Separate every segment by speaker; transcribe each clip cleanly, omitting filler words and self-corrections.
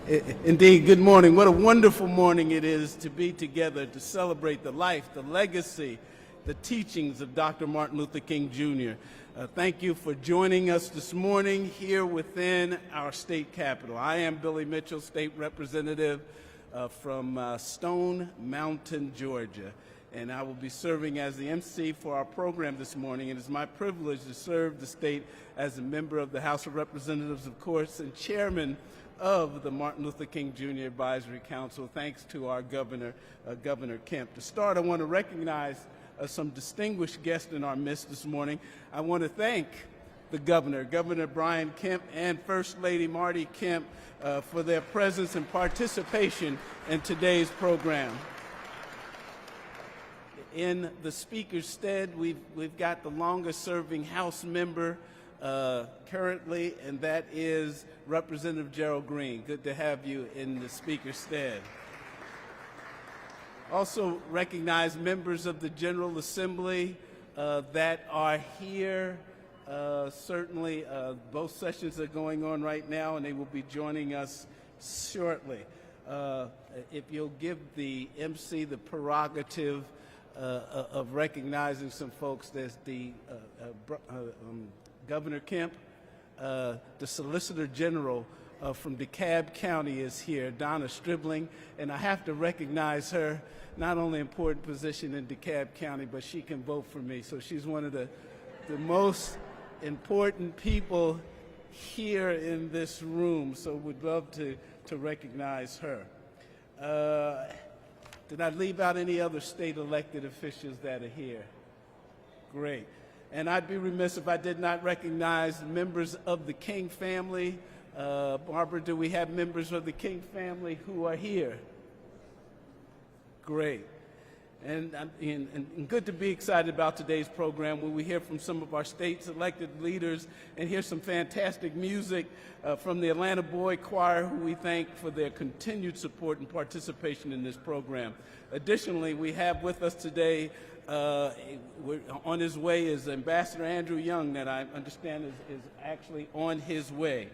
Speaker 1: Indeed, good morning. What a wonderful morning it is to be together to celebrate the life, the legacy, the teachings of Dr. Martin Luther King Jr. Thank you for joining us this morning here within our state capitol. I am Billy Mitchell, state representative from Stone Mountain, Georgia, and I will be serving as the MC for our program this morning. It is my privilege to serve the state as a member of the House of Representatives, of course, and chairman of the Martin Luther King Jr. Advisory Council, thanks to our governor, Governor Kemp. To start, I want to recognize some distinguished guests in our midst this morning. I want to thank the governor, Governor Brian Kemp, and First Lady Marty Kemp for their presence and participation in today's program. In the speaker's stead, we've got the longest-serving House member currently, and that is Representative Gerald Green. Good to have you in the speaker's stead. Also recognize members of the General Assembly that are here. Certainly, both sessions are going on right now, and they will be joining us shortly. If you'll give the MC the prerogative of recognizing some folks, there's the Governor Kemp, the Solicitor General from DeKalb County is here, Donna Stribling, and I have to recognize her, not only important position in DeKalb County, but she can vote for me. So she's one of the most important people here in this room, so we'd love to recognize her. Did I leave out any other state elected officials that are here? Great. And I'd be remiss if I did not recognize members of the King family. Barbara, do we have members of the King family who are here? Great. And good to be excited about today's program where we hear from some of our state's elected leaders and hear some fantastic music from the Atlanta Boy Choir, who we thank for their continued support and participation in this program. Additionally, we have with us today, on his way, is Ambassador Andrew Young, that I understand is actually on his way.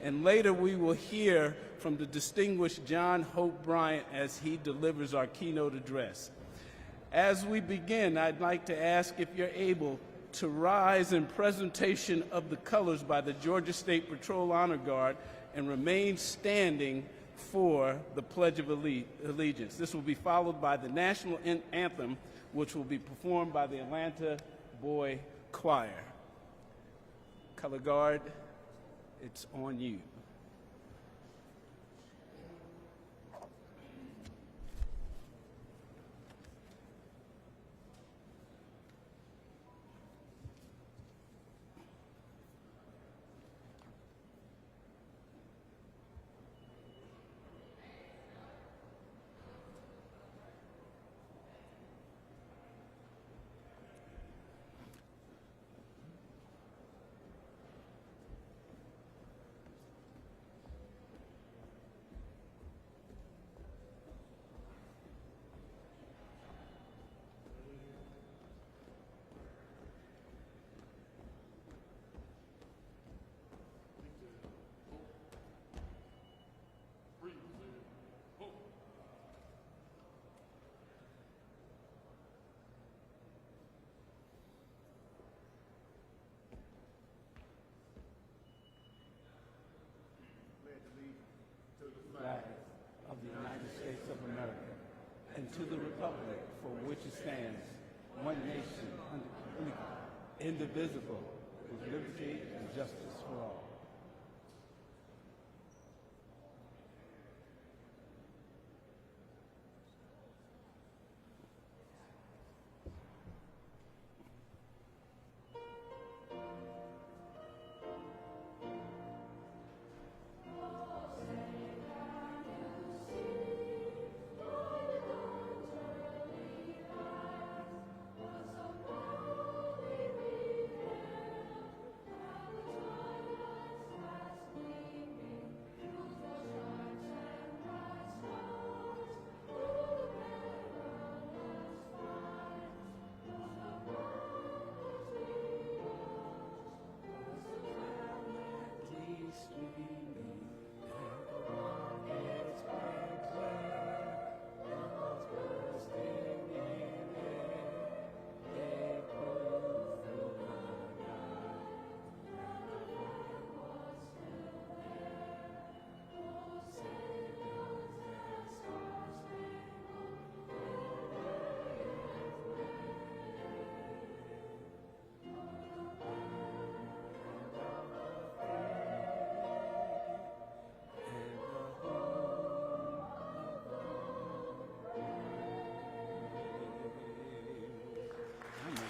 Speaker 1: And later we will hear from the distinguished John Hope Bryant as he delivers our keynote address. As we begin, I'd like to ask if you're able to rise in presentation of the colors by the Georgia State Patrol Honor Guard and remain standing for the Pledge of Allegiance. This will be followed by the national anthem, which will be performed by the Atlanta Boy Choir. Color Guard, it's on you. Of the United States of America, and to the republic for which it stands, one nation, indivisible, with liberty and justice for all.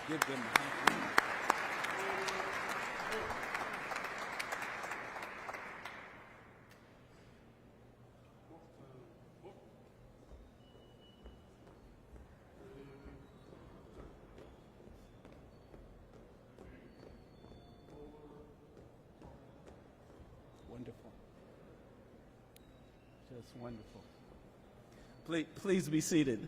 Speaker 1: Give them a hand. Wonderful. Just wonderful. Please be seated.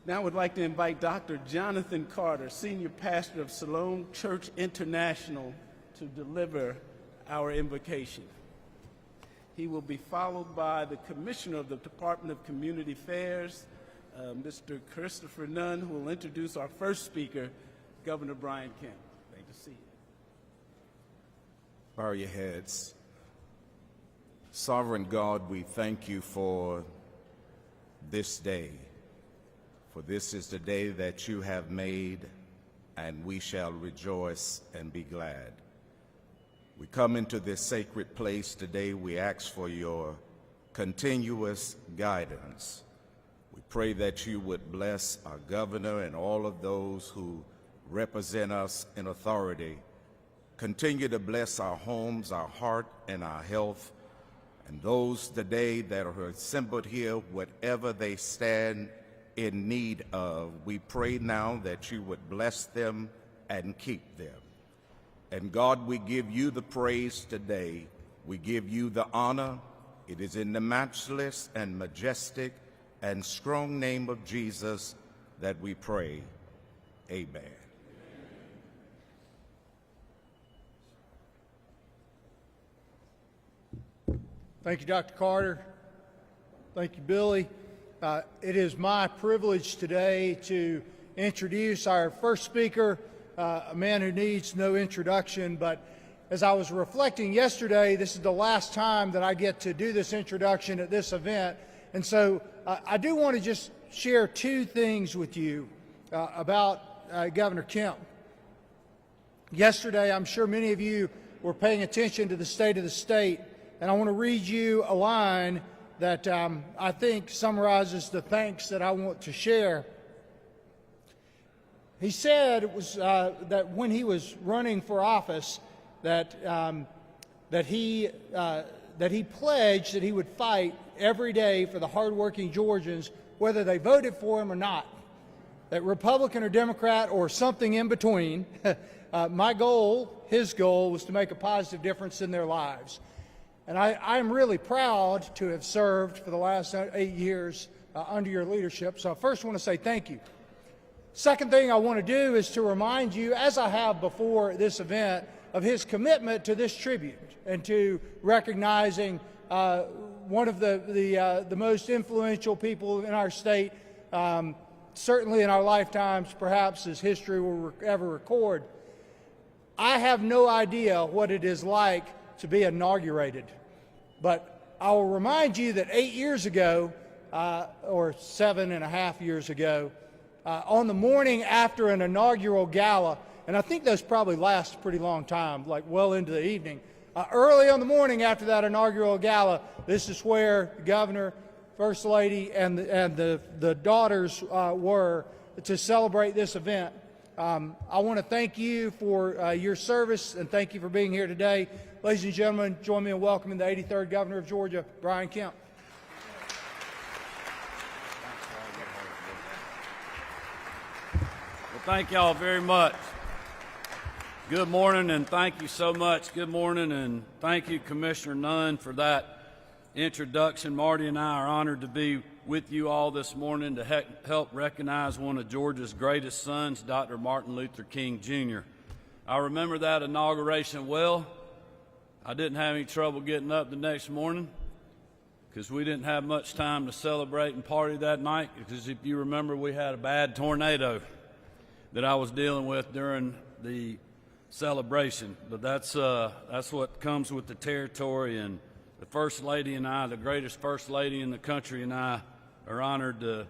Speaker 1: Now I would like to invite Dr. Jonathan Carter, Senior Pastor of Siloam Church International, to deliver our invocation. He will be followed by the Commissioner of the Department of Community Affairs, Mr. Christopher Nunn, who will introduce our first speaker, Governor Brian Kemp. Great to see you.
Speaker 2: Bow your heads. Sovereign God, we thank you for this day, for this is the day that you have made, and we shall rejoice and be glad. We come into this sacred place today. We ask for your continuous guidance. We pray that you would bless our governor and all of those who represent us in authority. Continue to bless our homes, our heart, and our health, and those today that are assembled here, whatever they stand in need of, we pray now that you would bless them and keep them. And God, we give you the praise today. We give you the honor. It is in the matchless and majestic and strong name of Jesus that we pray. Amen.
Speaker 3: Thank you, Dr. Carter. Thank you, Billy. It is my privilege today to introduce our first speaker, a man who needs no introduction, but as I was reflecting yesterday, this is the last time that I get to do this introduction at this event, and so I do want to just share two things with you about Governor Kemp. Yesterday, I'm sure many of you were paying attention to the State of the State, and I want to read you a line that I think summarizes the thanks that I want to share. He said it was that when he was running for office, that he pledged that he would fight every day for the hardworking Georgians, whether they voted for him or not. That Republican or Democrat or something in between, my goal, his goal, was to make a positive difference in their lives. And I'm really proud to have served for the last 8 years under your leadership. So I first want to say thank you. Second thing I want to do is to remind you, as I have before this event, of his commitment to this tribute and to recognizing one of the most influential people in our state, certainly in our lifetimes, perhaps as history will ever record. I have no idea what it is like to be inaugurated. But I will remind you that 8 years ago, or 7.5 years ago, on the morning after an inaugural gala, and I think those probably last a pretty long time, like well into the evening, early on the morning after that inaugural gala, this is where the governor, First Lady, and the daughters were to celebrate this event. I want to thank you for your service and thank you for being here today. Ladies and gentlemen, join me in welcoming the 83rd Governor of Georgia, Brian Kemp.
Speaker 4: Well, thank y'all very much. Good morning, and thank you so much. Good morning, and thank you, Commissioner Nunn, for that introduction. Marty and I are honored to be with you all this morning to help recognize one of Georgia's greatest sons, Dr. Martin Luther King, Jr. I remember that inauguration well. I didn't have any trouble getting up the next morning because we didn't have much time to celebrate and party that night, because if you remember, we had a bad tornado that I was dealing with during the celebration. But that's what comes with the territory, and the First Lady and I, the greatest First Lady in the country, and I are honored to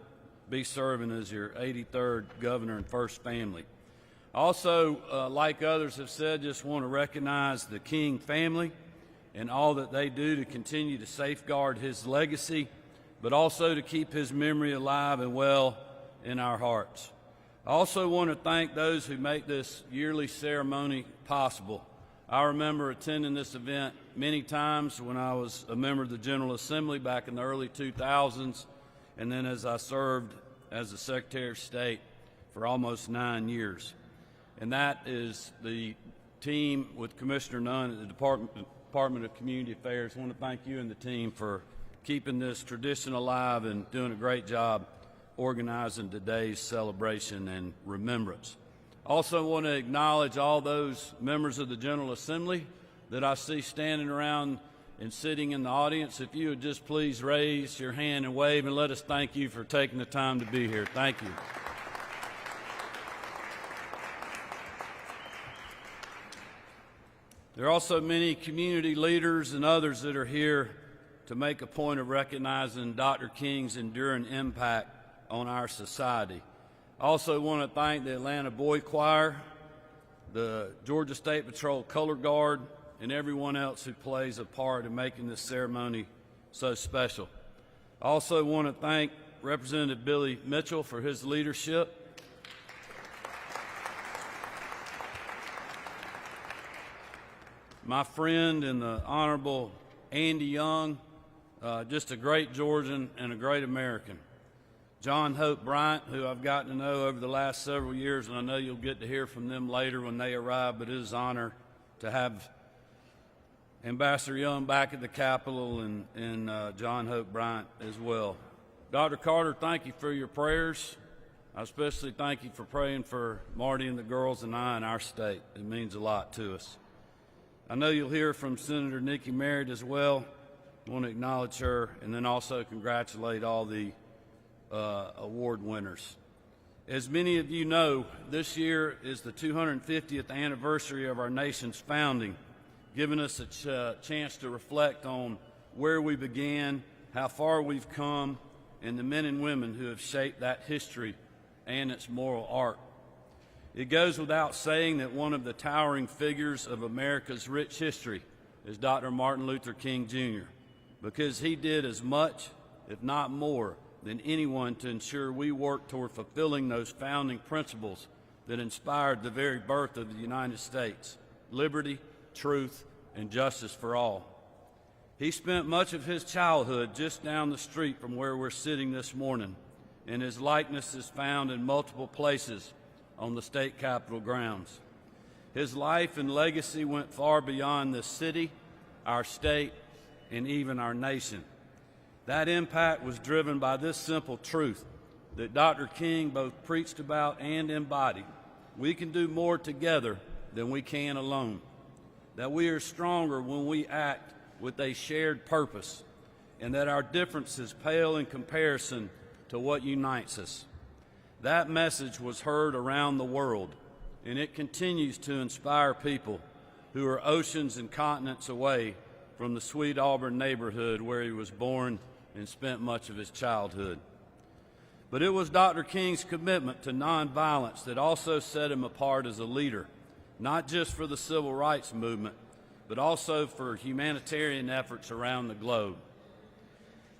Speaker 4: be serving as your 83rd Governor and First Family. Also, like others have said, just want to recognize the King family and all that they do to continue to safeguard his legacy, but also to keep his memory alive and well in our hearts. I also want to thank those who make this yearly ceremony possible. I remember attending this event many times when I was a member of the General Assembly back in the early 2000s, and then as I served as the Secretary of State for almost 9 years. And that is the team with Commissioner Nunn at the Department of Community Affairs. I want to thank you and the team for keeping this tradition alive and doing a great job organizing today's celebration and remembrance. Also want to acknowledge all those members of the General Assembly that I see standing around and sitting in the audience. If you would just please raise your hand and wave and let us thank you for taking the time to be here. Thank you. There are also many community leaders and others that are here to make a point of recognizing Dr. King's enduring impact on our society. I also want to thank the Atlanta Boy Choir, the Georgia State Patrol Color Guard, and everyone else who plays a part in making this ceremony so special. I also want to thank Representative Billy Mitchell for his leadership. My friend and the Honorable Andy Young, just a great Georgian and a great American. John Hope Bryant, who I've gotten to know over the last several years, and I know you'll get to hear from them later when they arrive, but it is an honor to have Ambassador Young back at the Capitol and John Hope Bryant as well. Dr. Carter, thank you for your prayers. I especially thank you for praying for Marty and the girls and I in our state. It means a lot to us. I know you'll hear from Senator Nikki Merritt as well. I want to acknowledge her and then also congratulate all the award winners. As many of you know, this year is the 250th anniversary of our nation's founding, giving us a chance to reflect on where we began, how far we've come, and the men and women who have shaped that history and its moral arc. It goes without saying that one of the towering figures of America's rich history is Dr. Martin Luther King Jr., because he did as much, if not more, than anyone to ensure we work toward fulfilling those founding principles that inspired the very birth of the United States: liberty, truth, and justice for all. He spent much of his childhood just down the street from where we're sitting this morning, and his likeness is found in multiple places on the state capitol grounds. His life and legacy went far beyond the city, our state, and even our nation. That impact was driven by this simple truth that Dr. King both preached about and embodied. We can do more together than we can alone. That we are stronger when we act with a shared purpose, and that our differences pale in comparison to what unites us. That message was heard around the world, and it continues to inspire people who are oceans and continents away from the sweet Auburn neighborhood where he was born and spent much of his childhood. But it was Dr. King's commitment to nonviolence that also set him apart as a leader, not just for the civil rights movement, but also for humanitarian efforts around the globe.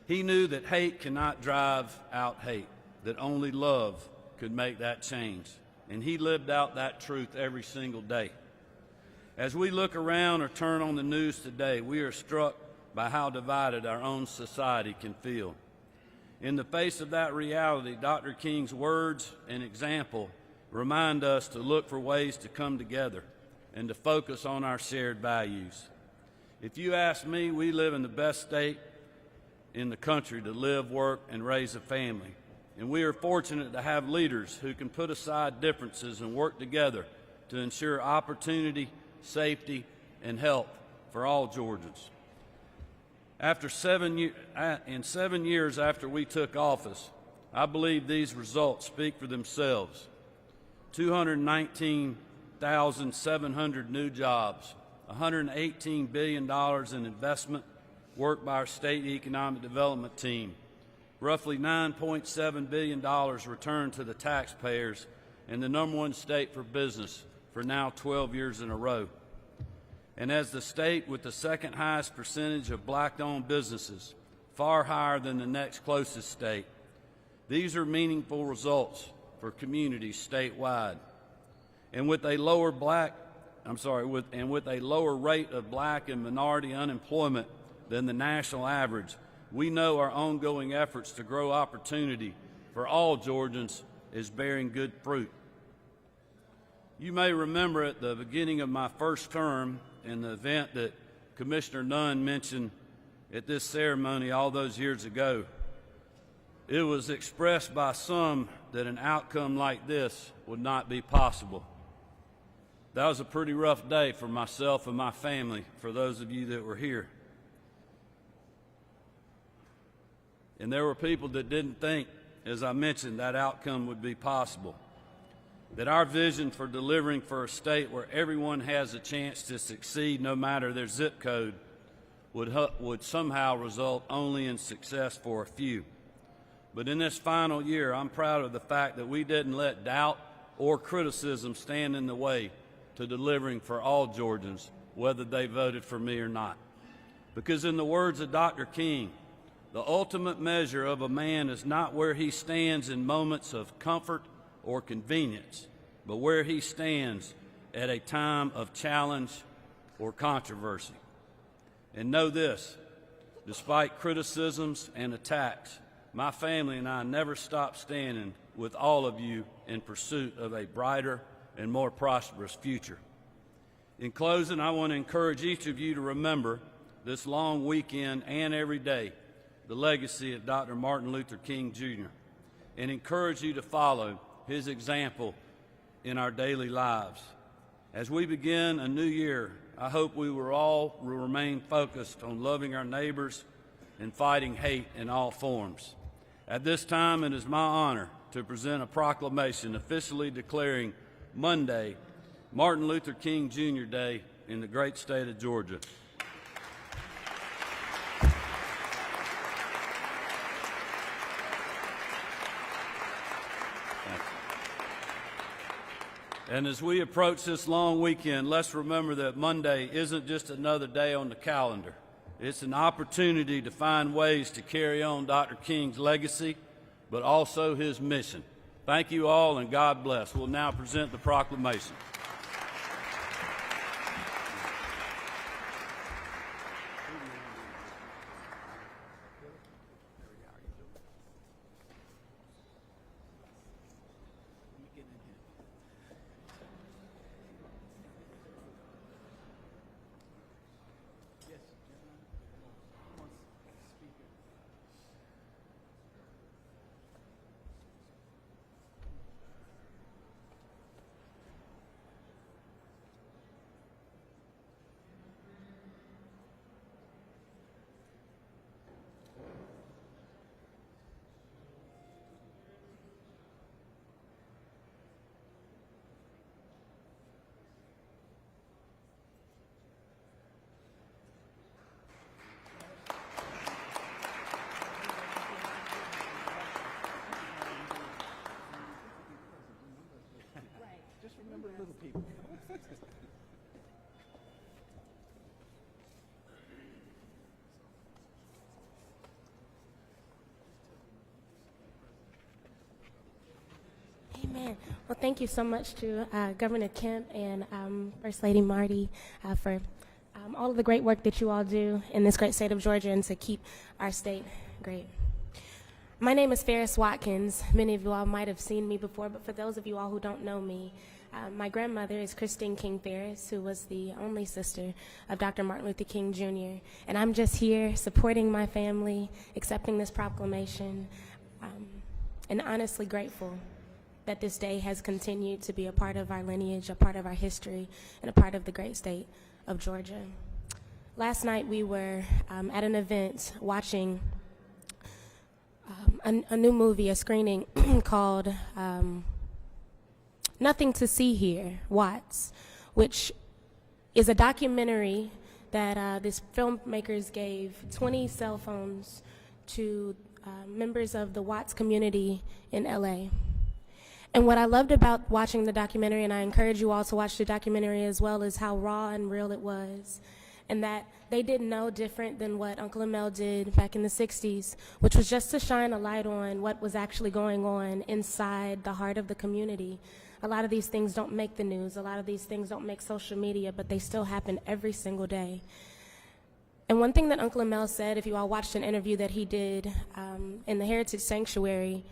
Speaker 4: He knew that hate cannot drive out hate, that only love could make that change, and he lived out that truth every single day. As we look around or turn on the news today, we are struck by how divided our own society can feel. In the face of that reality, Dr. King's words and example remind us to look for ways to come together and to focus on our shared values. If you ask me, we live in the best state in the country to live, work, and raise a family. And we are fortunate to have leaders who can put aside differences and work together to ensure opportunity, safety, and health for all Georgians. In 7 years after we took office, I believe these results speak for themselves. 219,700 new jobs, $118 billion in investment worked by our state economic development team, roughly $9.7 billion returned to the taxpayers, and the #1 state for business for now 12 years in a row. And as the state with the second highest percentage of black-owned businesses, far higher than the next closest state, these are meaningful results for communities statewide. And with a lower rate of black and minority unemployment than the national average, we know our ongoing efforts to grow opportunity for all Georgians is bearing good fruit. You may remember at the beginning of my first term in the event that Commissioner Nunn mentioned at this ceremony all those years ago, it was expressed by some that an outcome like this would not be possible. That was a pretty rough day for myself and my family, for those of you that were here. And there were people that didn't think, as I mentioned, that outcome would be possible. That our vision for delivering for a state where everyone has a chance to succeed no matter their zip code would somehow result only in success for a few. But in this final year, I'm proud of the fact that we didn't let doubt or criticism stand in the way to delivering for all Georgians, whether they voted for me or not. Because in the words of Dr. King, the ultimate measure of a man is not where he stands in moments of comfort or convenience, but where he stands at a time of challenge or controversy. And know this, despite criticisms and attacks, my family and I never stopped standing with all of you in pursuit of a brighter and more prosperous future. In closing, I want to encourage each of you to remember this long weekend and every day the legacy of Dr. Martin Luther King Jr. and encourage you to follow his example in our daily lives. As we begin a new year, I hope we will all remain focused on loving our neighbors and fighting hate in all forms. At this time, it is my honor to present a proclamation officially declaring Monday, Martin Luther King Jr. Day in the great state of Georgia. And as we approach this long weekend, let's remember that Monday isn't just another day on the calendar. It's an opportunity to find ways to carry on Dr. King's legacy, but also his mission. Thank you all, and God bless. We'll now present the proclamation.
Speaker 1: Just remember little people.
Speaker 5: Amen. Well, thank you so much to Governor Kemp and First Lady Marty for all of the great work that you all do in this great state of Georgia and to keep our state great. My name is Ferris Watkins. Many of you all might have seen me before, but for those of you all who don't know me, my grandmother is Christine King Ferris, who was the only sister of Dr. Martin Luther King Jr. And I'm just here supporting my family, accepting this proclamation, and honestly grateful that this day has continued to be a part of our lineage, a part of our history, and a part of the great state of Georgia. Last night we were at an event watching a new movie, a screening called Nothing to See Here, Watts, which is a documentary that these filmmakers gave 20 cell phones to members of the Watts community in LA. And what I loved about watching the documentary, and I encourage you all to watch the documentary as well, is how raw and real it was, and that they did no different than what Uncle Amel did back in the 60s, which was just to shine a light on what was actually going on inside the heart of the community. A lot of these things don't make the news. A lot of these things don't make social media, but they still happen every single day. And one thing that Uncle Amel said, if you all watched an interview that he did in the Heritage Sanctuary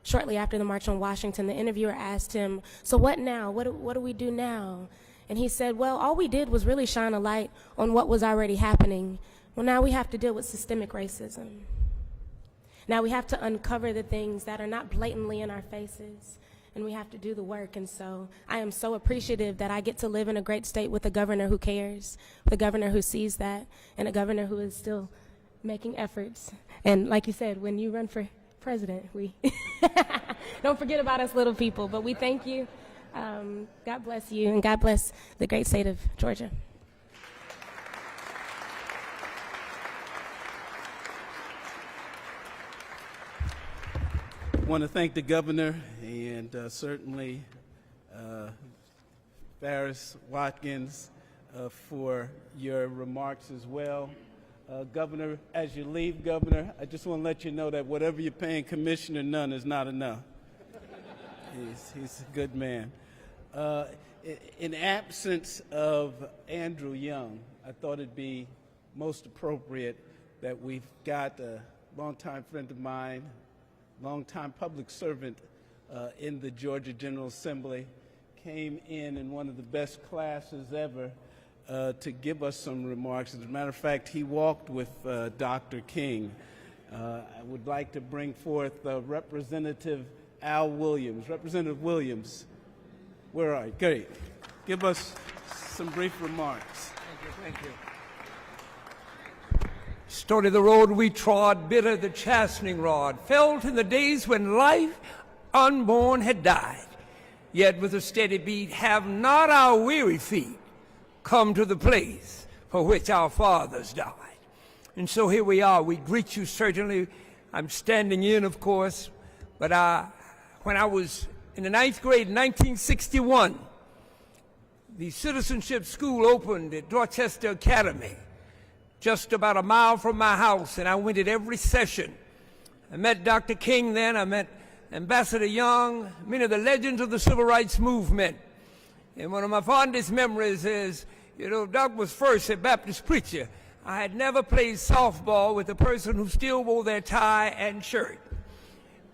Speaker 5: shortly after the March on Washington, the interviewer asked him, so what now? What do we do now? And he said, well, all we did was really shine a light on what was already happening. Well, now we have to deal with systemic racism. Now we have to uncover the things that are not blatantly in our faces, and we have to do the work. And so I am so appreciative that I get to live in a great state with a governor who cares, with a governor who sees that, and a governor who is still making efforts. And like you said, when you run for president, we don't forget about us little people, but we thank you. God bless you, and God bless the great state of Georgia.
Speaker 1: I want to thank the governor and certainly Ferris Watkins for your remarks as well. Governor, as you leave, Governor, I just want to let you know that whatever you're paying Commissioner Nunn is not enough. He's a good man. In absence of Andrew Young, I thought it'd be most appropriate that we've got a longtime friend of mine, longtime public servant in the Georgia General Assembly, came in one of the best classes ever to give us some remarks. As a matter of fact, he walked with Dr. King. I would like to bring forth Representative Al Williams. Representative Williams, where are you? Great. Give us some brief remarks.
Speaker 6: Thank you. Story the road we trod, bitter the chastening rod, felt in the days when life unborn had died. Yet with a steady beat have not our weary feet come to the place for which our fathers died. And so here we are. We greet you certainly. I'm standing in, of course, but when I was in the 9th grade in 1961, the citizenship school opened at Dorchester Academy, just about a mile from my house, and I went at every session. I met Dr. King then, I met Ambassador Young, many of the legends of the civil rights movement. And one of my fondest memories is, Doc was first a Baptist preacher. I had never played softball with a person who still wore their tie and shirt.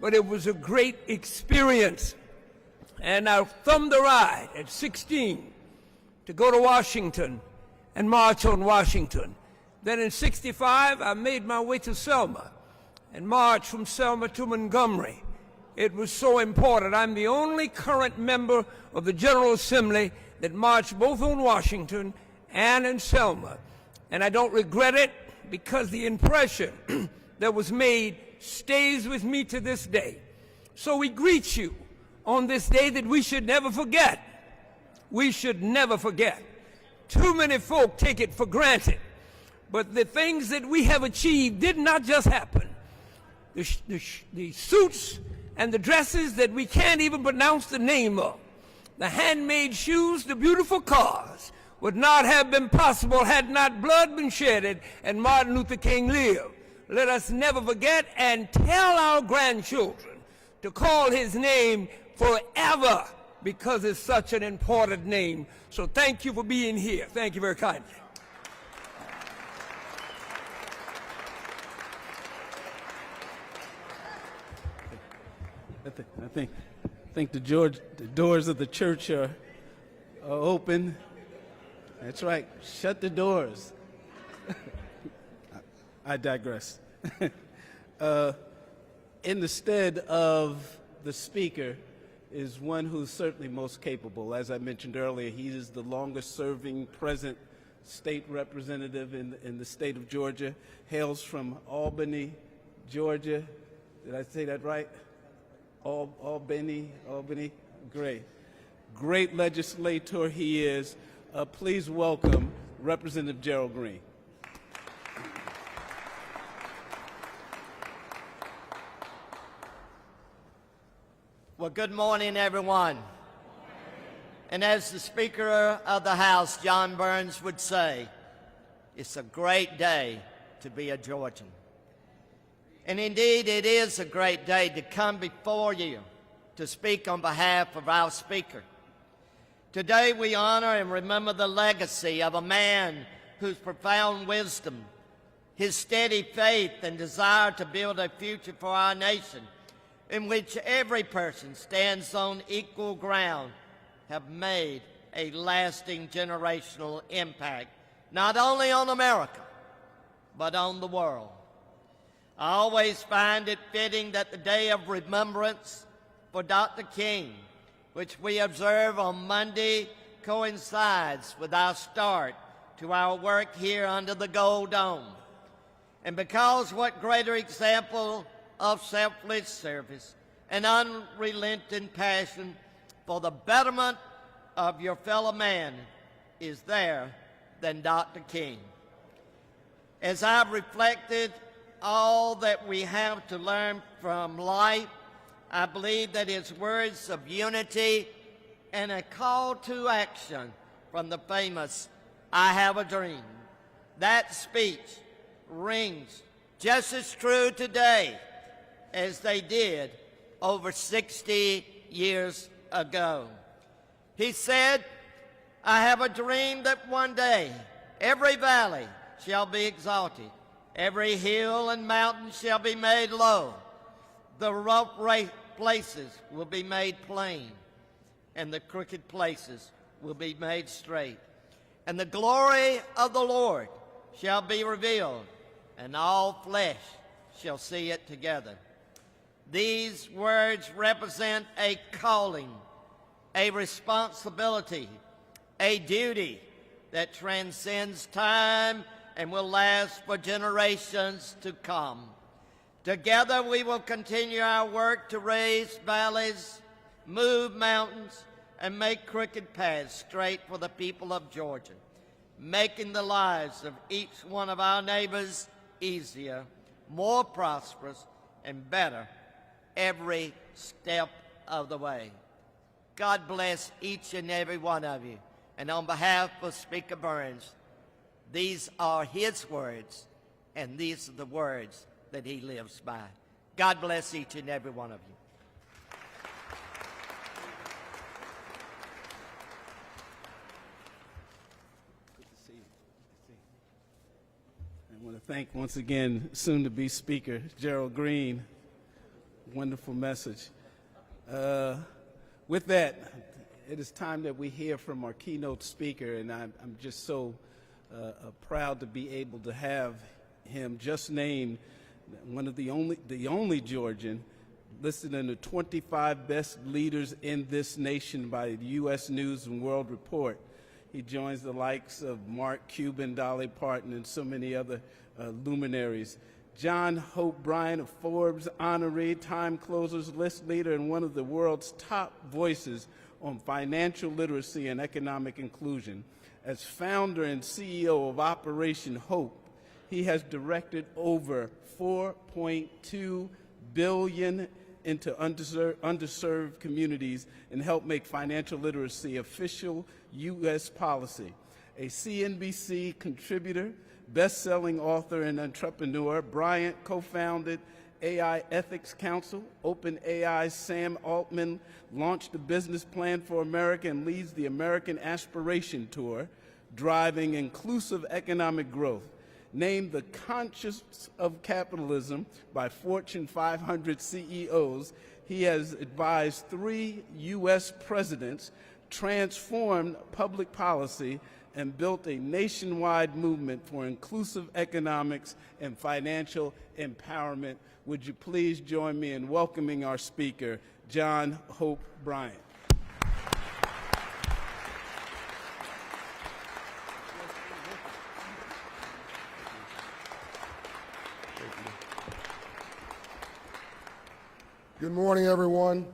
Speaker 6: But it was a great experience. And I thumbed the ride at 16 to go to Washington and march on Washington. Then in 65, I made my way to Selma and marched from Selma to Montgomery. It was so important. I'm the only current member of the General Assembly that marched both on Washington and in Selma. And I don't regret it because the impression that was made stays with me to this day. So we greet you on this day that we should never forget. We should never forget. Too many folk take it for granted. But the things that we have achieved did not just happen. The suits and the dresses that we can't even pronounce the name of, the handmade shoes, the beautiful cars, would not have been possible had not blood been shedded and Martin Luther King lived. Let us never forget and tell our grandchildren to call his name forever because it's such an important name. So thank you for being here. Thank you very kindly.
Speaker 1: I think the doors of the church are open. That's right. Shut the doors. I digress. In the stead of the speaker is one who's certainly most capable. As I mentioned earlier, he is the longest-serving present state representative in the state of Georgia, hails from Albany, Georgia. Did I say that right? Albany, great legislator he is. Please welcome Representative Gerald Green.
Speaker 7: Well, good morning, everyone. And as the Speaker of the House, John Burns, would say, It's a great day to be a Georgian. And indeed, it is a great day to come before you to speak on behalf of our Speaker. Today we honor and remember the legacy of a man whose profound wisdom, his steady faith and desire to build a future for our nation in which every person stands on equal ground have made a lasting generational impact, not only on America, but on the world. I always find it fitting that the day of remembrance for Dr. King, which we observe on Monday, coincides with our start to our work here under the Gold Dome. And because what greater example of selfless service and unrelenting passion for the betterment of your fellow man is there than Dr. King. As I've reflected all that we have to learn from life, I believe that his words of unity and a call to action from the famous "I Have a Dream," that speech rings just as true today as they did over 60 years ago. He said, "I have a dream that one day every valley shall be exalted, every hill and mountain shall be made low, the rough places will be made plain, and the crooked places will be made straight. And the glory of the Lord shall be revealed, and all flesh shall see it together." These words represent a calling, a responsibility, a duty that transcends time and will last for generations to come. Together we will continue our work to raise valleys, move mountains, and make crooked paths straight for the people of Georgia, making the lives of each one of our neighbors easier, more prosperous, and better every step of the way. God bless each and every one of you. And on behalf of Speaker Burns, these are his words, and these are the words that he lives by. God bless each and every one of you.
Speaker 1: I want to thank once again soon-to-be Speaker Gerald Green. Wonderful message. With that, it is time that we hear from our keynote speaker, and I'm just so proud to be able to have him just named one of the only Georgian listed in the 25 best leaders in this nation by the U.S. News and World Report. He joins the likes of Mark Cuban, Dolly Parton, and so many other luminaries. John Hope Bryant, a Forbes honoree, Time Closers list leader, and one of the world's top voices on financial literacy and economic inclusion. As founder and CEO of Operation Hope, he has directed over $4.2 billion into underserved communities and helped make financial literacy official U.S. policy. A CNBC contributor, best-selling author and entrepreneur, Bryant co-founded AI Ethics Council. OpenAI's Sam Altman launched the Business Plan for America and leads the American Aspiration Tour, driving inclusive economic growth. Named the conscience of capitalism by Fortune 500 CEOs, he has advised 3 U.S. presidents, transformed public policy, and built a nationwide movement for inclusive economics and financial empowerment. Would you please join me in welcoming our speaker, John Hope Bryant.
Speaker 8: Good morning, everyone.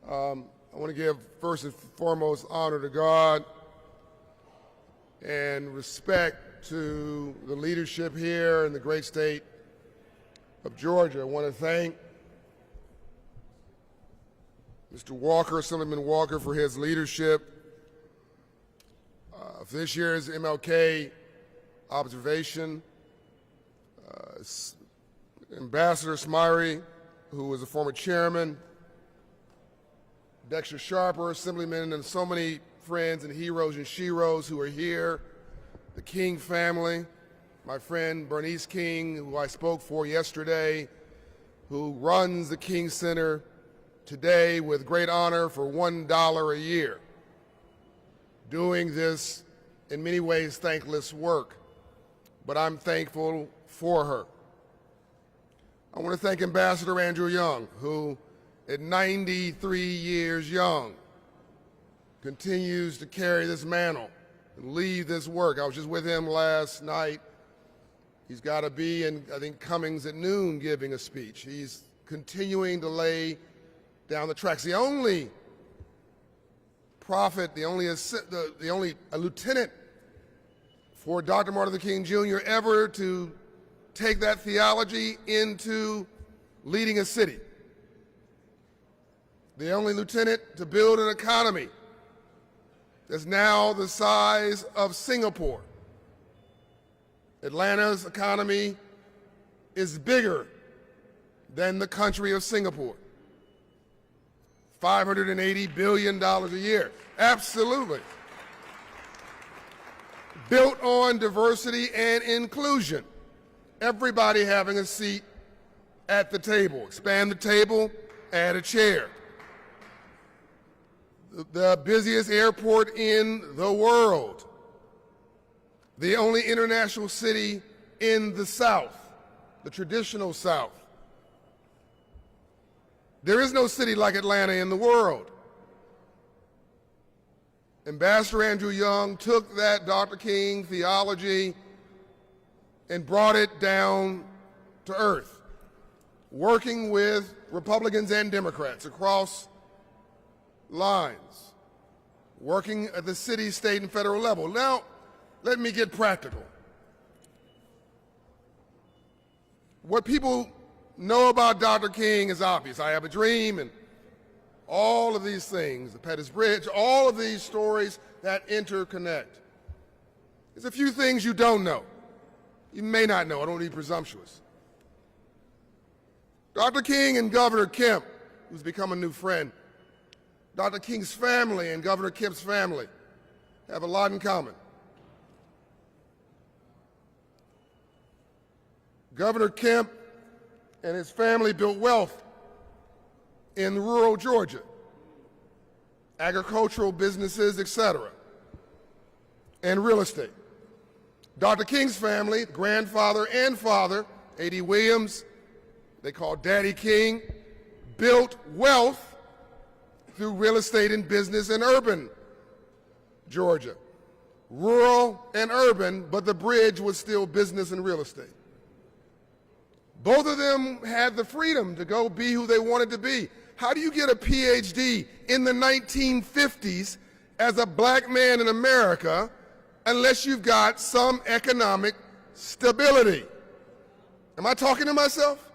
Speaker 8: I want to give first and foremost honor to God and respect to the leadership here in the great state of Georgia. I want to thank Mr. Walker, Assemblyman Walker, for his leadership. for this year's MLK observation, Ambassador Smyrie, who was a former chairman, Dexter Sharper, Assemblyman, and so many friends and heroes and sheroes who are here, the King family, my friend Bernice King, who I spoke for yesterday, who runs the King Center today with great honor for $1 a year, doing this in many ways thankless work, but I'm thankful for her. I want to thank Ambassador Andrew Young, who at 93 years young continues to carry this mantle and lead this work. I was just with him last night. He's got to be in, I think, Cummings at noon giving a speech. He's continuing to lay down the tracks. The only prophet, the only lieutenant for Dr. Martin Luther King Jr. ever to take that theology into leading a city. The only lieutenant to build an economy that's now the size of Singapore. Atlanta's economy is bigger than the country of Singapore. $580 billion a year. Absolutely. Built on diversity and inclusion. Everybody having a seat at the table. Expand the table, add a chair. The busiest airport in the world. The only international city in the South, the traditional South. There is no city like Atlanta in the world. Ambassador Andrew Young took that Dr. King theology and brought it down to earth, working with Republicans and Democrats across lines, working at the city, state, and federal level. Now, let me get practical. What people know about Dr. King is obvious. I Have a Dream and all of these things, the Pettus Bridge, all of these stories that interconnect. There's a few things you don't know. You may not know. I don't want to be presumptuous. Dr. King and Governor Kemp, who's become a new friend, Dr. King's family and Governor Kemp's family have a lot in common. Governor Kemp and his family built wealth in rural Georgia, agricultural businesses, etc., and real estate. Dr. King's family, grandfather and father, A.D. Williams, they call Daddy King, built wealth through real estate and business in urban Georgia. Rural and urban, but the bridge was still business and real estate. Both of them had the freedom to go be who they wanted to be. How do you get a PhD in the 1950s as a black man in America unless you've got some economic stability? Am I talking to myself?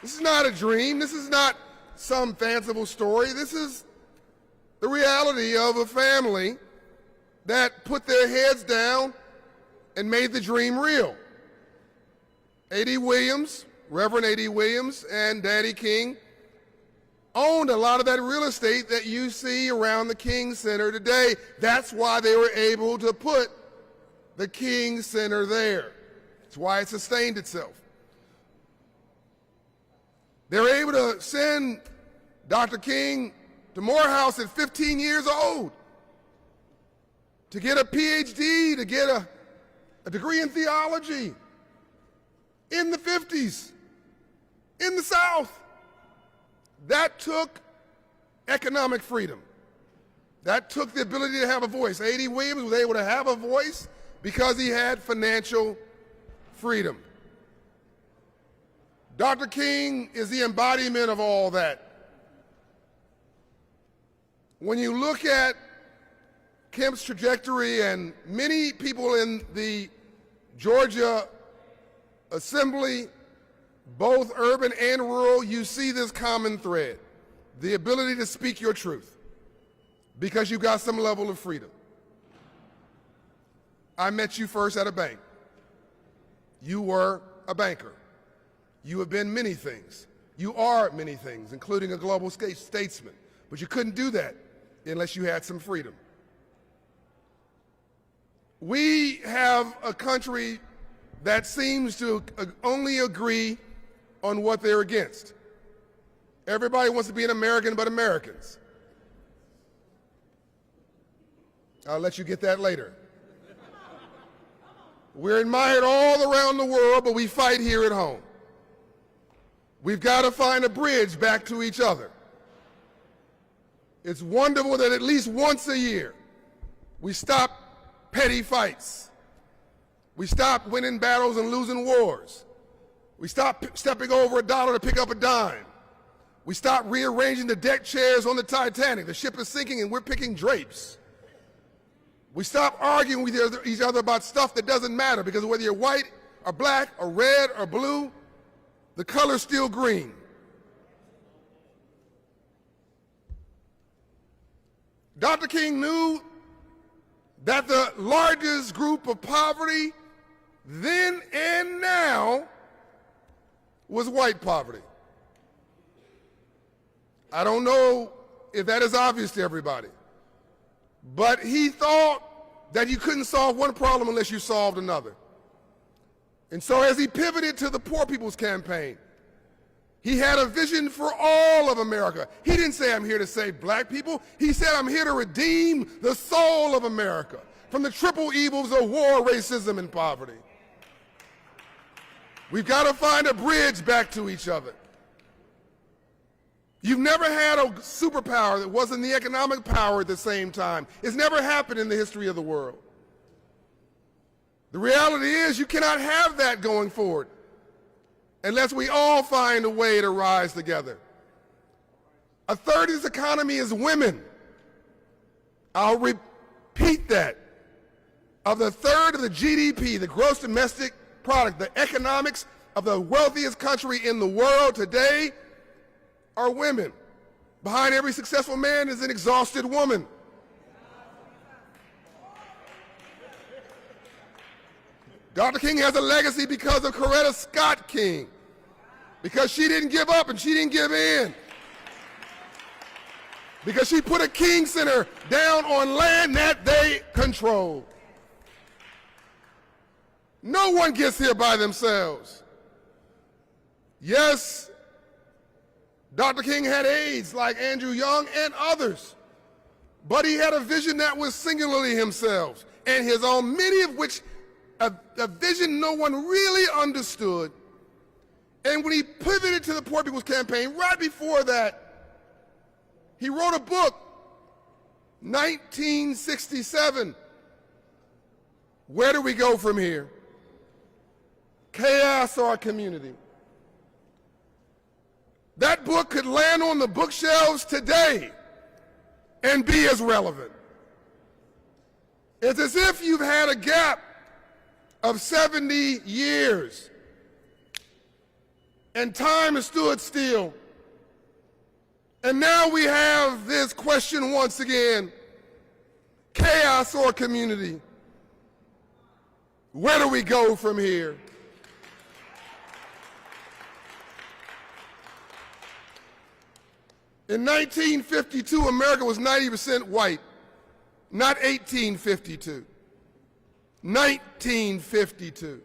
Speaker 8: This is not a dream. This is not some fanciful story. This is the reality of a family that put their heads down and made the dream real. A.D. Williams, Reverend A.D. Williams, and Daddy King owned a lot of that real estate that you see around the King Center today. That's why they were able to put the King Center there. That's why it sustained itself. They were able to send Dr. King to Morehouse at 15 years old to get a PhD, to get a degree in theology in the 50s, in the South. That took economic freedom. That took the ability to have a voice. A.D. Williams was able to have a voice because he had financial freedom. Dr. King is the embodiment of all that. When you look at Kemp's trajectory and many people in the Georgia Assembly, both urban and rural, you see this common thread, the ability to speak your truth, because you got some level of freedom. I met you first at a bank. You were a banker. You have been many things. You are many things, including a global statesman. But you couldn't do that unless you had some freedom. We have a country that seems to only agree on what they're against. Everybody wants to be an American but Americans. I'll let you get that later. We're admired all around the world, but we fight here at home. We've got to find a bridge back to each other. It's wonderful that at least once a year we stop petty fights. We stop winning battles and losing wars. We stop stepping over a dollar to pick up a dime. We stop rearranging the deck chairs on the Titanic. The ship is sinking and we're picking drapes. We stop arguing with each other about stuff that doesn't matter, because whether you're white or black or red or blue, the color's still green. Dr. King knew that the largest group of poverty then and now was white poverty. I don't know if that is obvious to everybody, but he thought that you couldn't solve one problem unless you solved another. And so as he pivoted to the Poor People's Campaign, he had a vision for all of America. He didn't say, I'm here to save black people. He said, I'm here to redeem the soul of America from the triple evils of war, racism, and poverty. We've got to find a bridge back to each other. You've never had a superpower that wasn't the economic power at the same time. It's never happened in the history of the world. The reality is you cannot have that going forward unless we all find a way to rise together. A third of this economy is women. I'll repeat that. Of the third of the GDP, the gross domestic product, the economics of the wealthiest country in the world today are women. Behind every successful man is an exhausted woman. Dr. King has a legacy because of Coretta Scott King, because she didn't give up and she didn't give in, because she put a King Center down on land that they control. No one gets here by themselves. Yes, Dr. King had aides like Andrew Young and others, but he had a vision that was singularly himself and his own, many of which a vision no one really understood. And when he pivoted to the Poor People's Campaign, right before that, he wrote a book, 1967, Where Do We Go From Here? Chaos or Community. That book could land on the bookshelves today and be as relevant. It's as if you've had a gap of 70 years and time has stood still. And now we have this question once again, chaos or community? Where do we go from here? In 1952, America was 90% white, not 1852. 1952.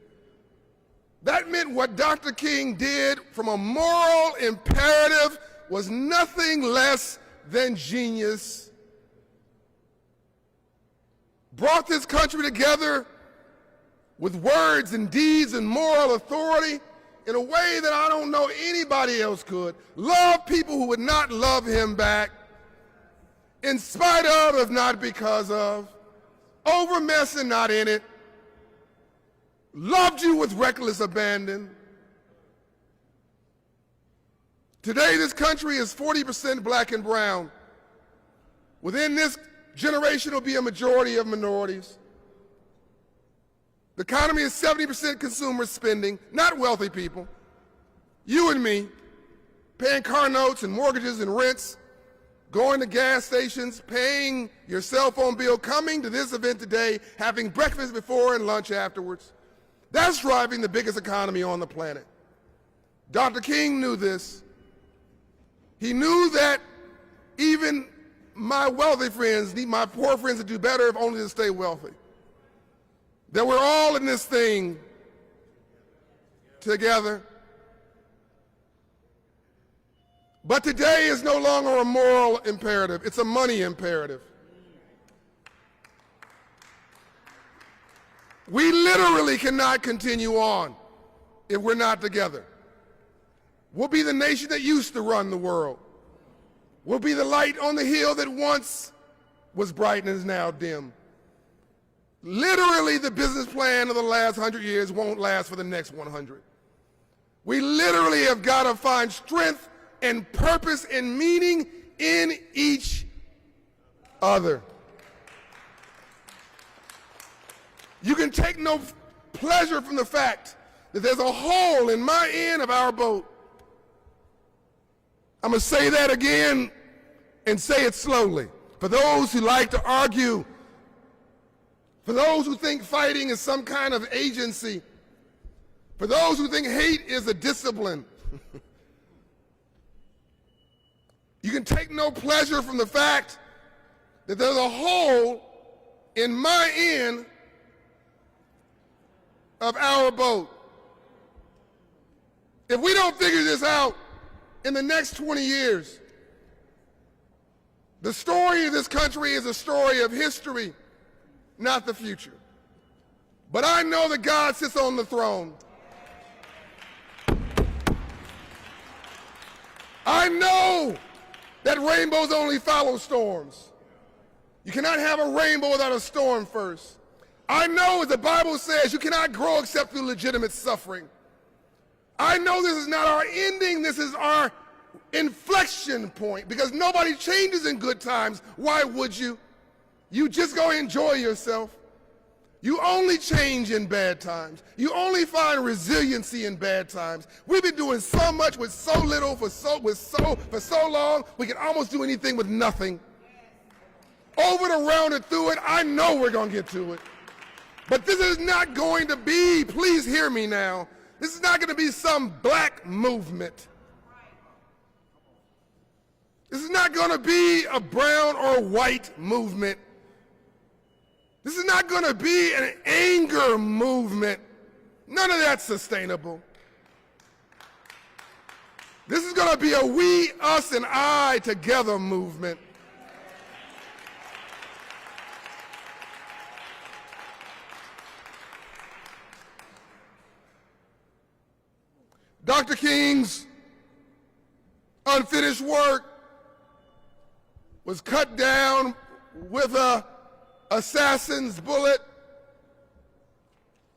Speaker 8: That meant what Dr. King did from a moral imperative was nothing less than genius. Brought this country together with words and deeds and moral authority in a way that I don't know anybody else could. Love people who would not love him back, in spite of, if not because of. Over mess and not in it. Loved you with reckless abandon. Today, this country is 40% black and brown. Within this generation will be a majority of minorities. The economy is 70% consumer spending, not wealthy people. You and me, paying car notes and mortgages and rents. going to gas stations, paying your cell phone bill, coming to this event today, having breakfast before and lunch afterwards. That's driving the biggest economy on the planet. Dr. King knew this. He knew that even my wealthy friends need my poor friends to do better if only to stay wealthy. That we're all in this thing together. But today is no longer a moral imperative, it's a money imperative. We literally cannot continue on if we're not together. We'll be the nation that used to run the world. We'll be the light on the hill that once was bright and is now dim. Literally, the business plan of the last 100 years won't last for the next 100. We literally have got to find strength and purpose and meaning in each other. You can take no pleasure from the fact that there's a hole in my end of our boat. I'm going to say that again and say it slowly. For those who like to argue, for those who think fighting is some kind of agency, for those who think hate is a discipline, you can take no pleasure from the fact that there's a hole in my end of our boat. If we don't figure this out in the next 20 years, the story of this country is a story of history, not the future. But I know that God sits on the throne. I know that rainbows only follow storms. You cannot have a rainbow without a storm first. I know, as the Bible says, you cannot grow except through legitimate suffering. I know this is not our ending, this is our inflection point, because nobody changes in good times. Why would you? You just go enjoy yourself. You only change in bad times. You only find resiliency in bad times. We've been doing so much with so little for so long, we can almost do anything with nothing. Over and around and through it, I know we're going to get to it. But this is not going to be, please hear me now, this is not going to be some black movement. This is not going to be a brown or white movement. This is not going to be an anger movement. None of that's sustainable. This is going to be a we, us, and I together movement. Dr. King's unfinished work was cut down with an assassin's bullet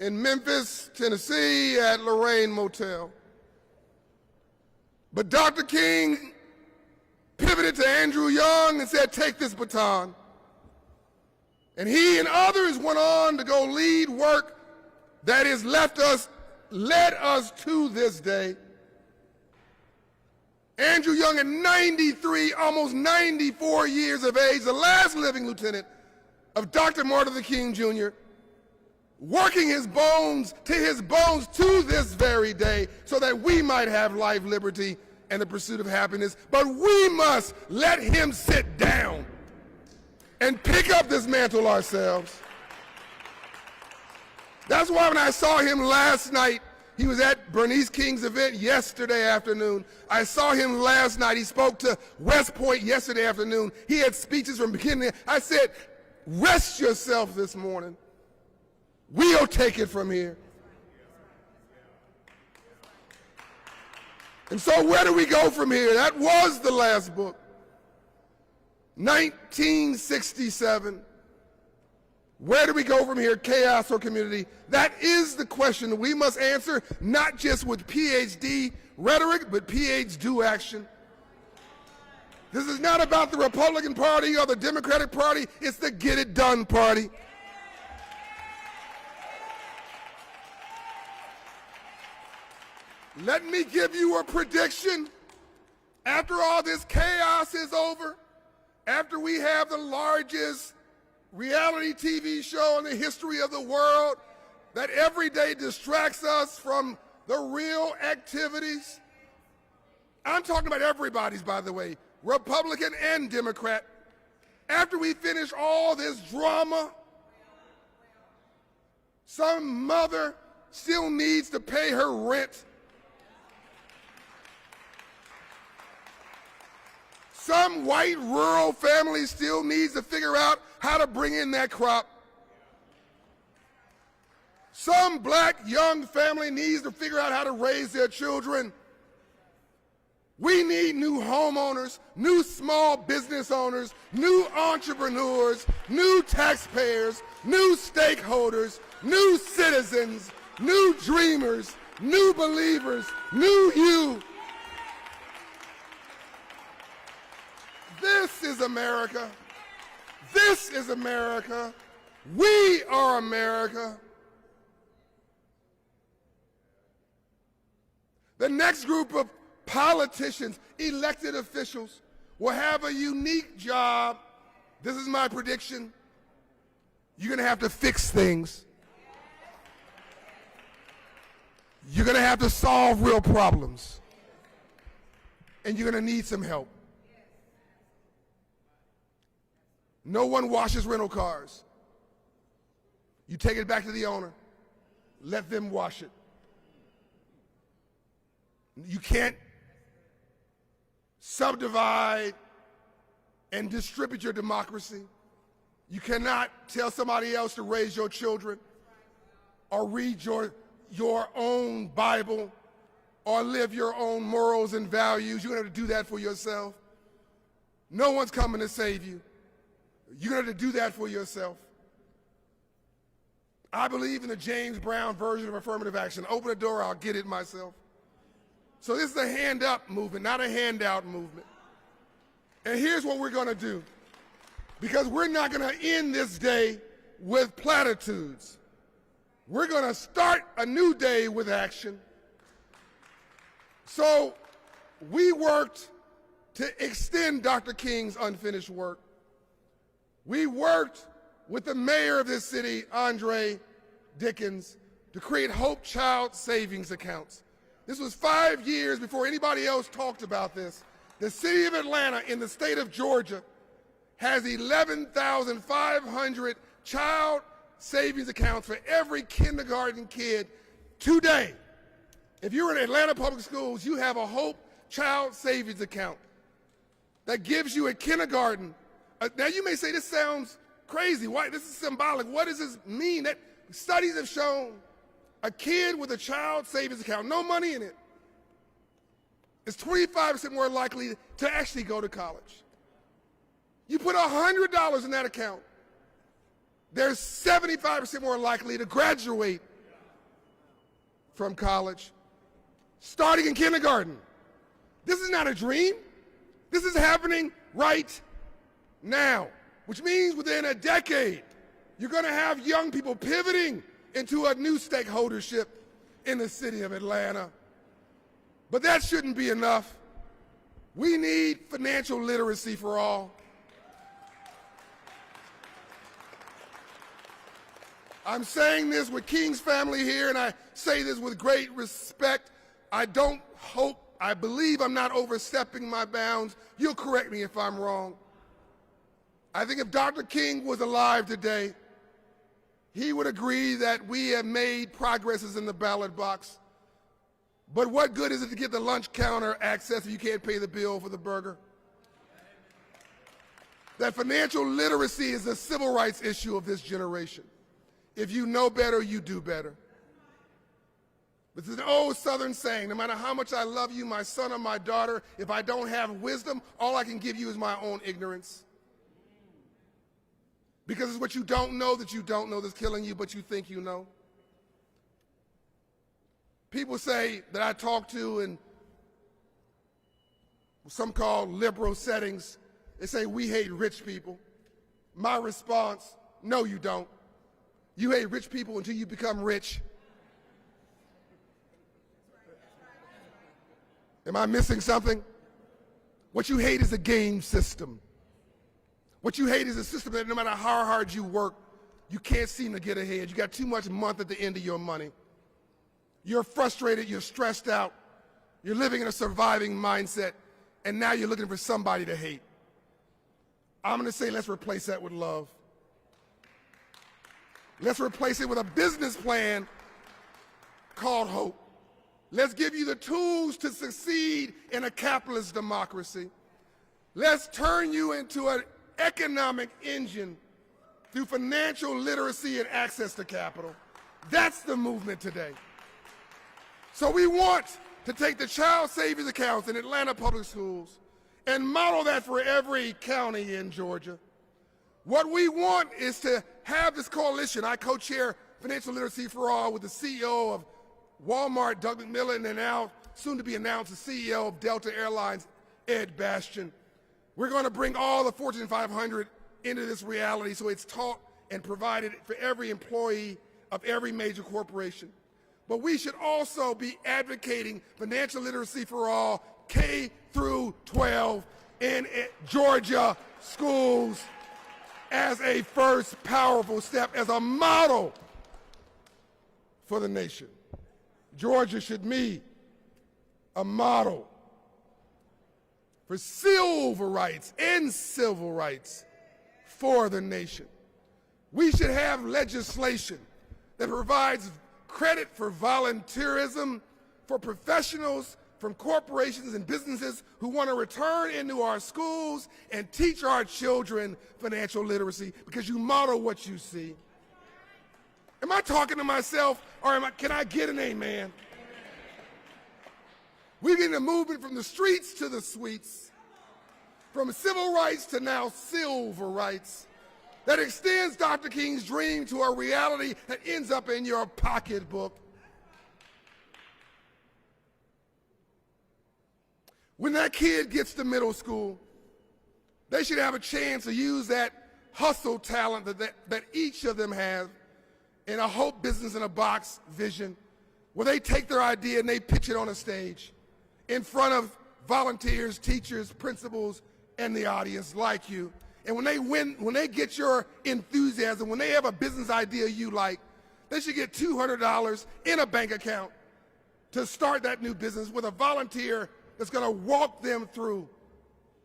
Speaker 8: in Memphis, Tennessee at Lorraine Motel. But Dr. King pivoted to Andrew Young and said, take this baton. And he and others went on to go lead work that has led us to this day. Andrew Young, at 93, almost 94 years of age, the last living lieutenant of Dr. Martin Luther King Jr., working his bones to this very day so that we might have life, liberty, and the pursuit of happiness. But we must let him sit down and pick up this mantle ourselves. That's why when I saw him last night, he was at Bernice King's event yesterday afternoon. I saw him last night. He spoke to West Point yesterday afternoon. He had speeches from beginning. I said, rest yourself this morning. We'll take it from here. And so where do we go from here? That was the last book. 1967. Where do we go from here, chaos or community? That is the question that we must answer, not just with PhD rhetoric, but PhD action. This is not about the Republican Party or the Democratic Party, it's the Get It Done Party. Let me give you a prediction. After all this chaos is over, after we have the largest reality TV show in the history of the world that every day distracts us from the real activities. I'm talking about everybody's, by the way, Republican and Democrat. After we finish all this drama, some mother still needs to pay her rent. Some white rural family still needs to figure out how to bring in that crop. Some black young family needs to figure out how to raise their children. We need new homeowners, new small business owners, new entrepreneurs, new taxpayers, new stakeholders, new citizens, new dreamers, new believers, new you. This is America. This is America. We are America. The next group of politicians, elected officials, will have a unique job. This is my prediction. You're going to have to fix things. You're going to have to solve real problems. And you're going to need some help. No one washes rental cars. You take it back to the owner. Let them wash it. You can't subdivide and distribute your democracy. You cannot tell somebody else to raise your children or read your own Bible or live your own morals and values. You're going to have to do that for yourself. No one's coming to save you. You're going to have to do that for yourself. I believe in the James Brown version of affirmative action. Open the door, I'll get it myself. So this is a hand-up movement, not a handout movement. And here's what we're going to do. Because we're not going to end this day with platitudes. We're going to start a new day with action. So we worked to extend Dr. King's unfinished work. We worked with the mayor of this city, Andre Dickens, to create Hope Child Savings Accounts. This was 5 years before anybody else talked about this. The city of Atlanta in the state of Georgia has 11,500 child savings accounts for every kindergarten kid today. If you're in Atlanta Public Schools, you have a Hope Child Savings Account that gives you a kindergarten. Now you may say this sounds crazy. Why? This is symbolic. What does this mean? That studies have shown a kid with a child savings account, no money in it, is 25% more likely to actually go to college. You put $100 in that account, they're 75% more likely to graduate from college, starting in kindergarten. This is not a dream. This is happening right now, which means within a decade, you're going to have young people pivoting into a new stakeholdership in the city of Atlanta. But that shouldn't be enough. We need financial literacy for all. I'm saying this with King's family here, and I say this with great respect. I believe I'm not overstepping my bounds. You'll correct me if I'm wrong. I think if Dr. King was alive today, he would agree that we have made progresses in the ballot box. But what good is it to get the lunch counter access if you can't pay the bill for the burger? That financial literacy is a civil rights issue of this generation. If you know better, you do better. This is an old Southern saying, no matter how much I love you, my son or my daughter, if I don't have wisdom, all I can give you is my own ignorance. Because it's what you don't know that you don't know that's killing you, but you think you know. People say that I talk to in some call liberal settings, they say we hate rich people. My response, no you don't. You hate rich people until you become rich. Am I missing something? What you hate is the game system. What you hate is a system that no matter how hard you work, you can't seem to get ahead. You got too much month at the end of your money. You're frustrated, you're stressed out, you're living in a surviving mindset, and now you're looking for somebody to hate. I'm going to say let's replace that with love. Let's replace it with a business plan called hope. Let's give you the tools to succeed in a capitalist democracy. Let's turn you into an economic engine through financial literacy and access to capital. That's the movement today. So we want to take the Child Savings Accounts in Atlanta Public Schools and model that for every county in Georgia. What we want is to have this coalition. I co-chair Financial Literacy for All with the CEO of Walmart, Doug McMillan, and now soon to be announced the CEO of Delta Airlines, Ed Bastian. We're going to bring all the Fortune 500 into this reality so it's taught and provided for every employee of every major corporation. But we should also be advocating financial literacy for all, K through 12 in Georgia schools as a first powerful step, as a model for the nation. Georgia should be a model for civil rights and civil rights for the nation. We should have legislation that provides credit for volunteerism for professionals from corporations and businesses who want to return into our schools and teach our children financial literacy, because you model what you see. Am I talking to myself, or can I get an amen? We're getting a movement from the streets to the suites, from civil rights to now silver rights, that extends Dr. King's dream to a reality that ends up in your pocketbook. When that kid gets to middle school, they should have a chance to use that hustle talent that each of them have in a hope business in a box vision, where they take their idea and they pitch it on a stage in front of volunteers, teachers, principals, and the audience like you. And when they win, when they get your enthusiasm, when they have a business idea you like, they should get $200 in a bank account to start that new business with a volunteer that's going to walk them through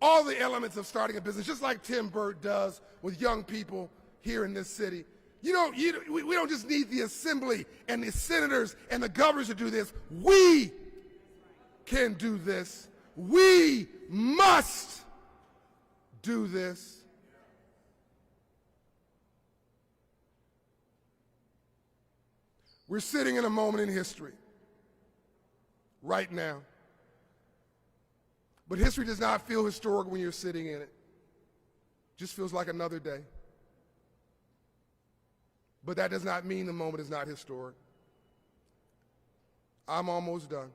Speaker 8: all the elements of starting a business, just like Tim Burt does with young people here in this city. We don't just need the assembly and the senators and the governors to do this. We can do this. We must do this. We're sitting in a moment in history right now. But history does not feel historic when you're sitting in it. It just feels like another day. But that does not mean the moment is not historic. I'm almost done.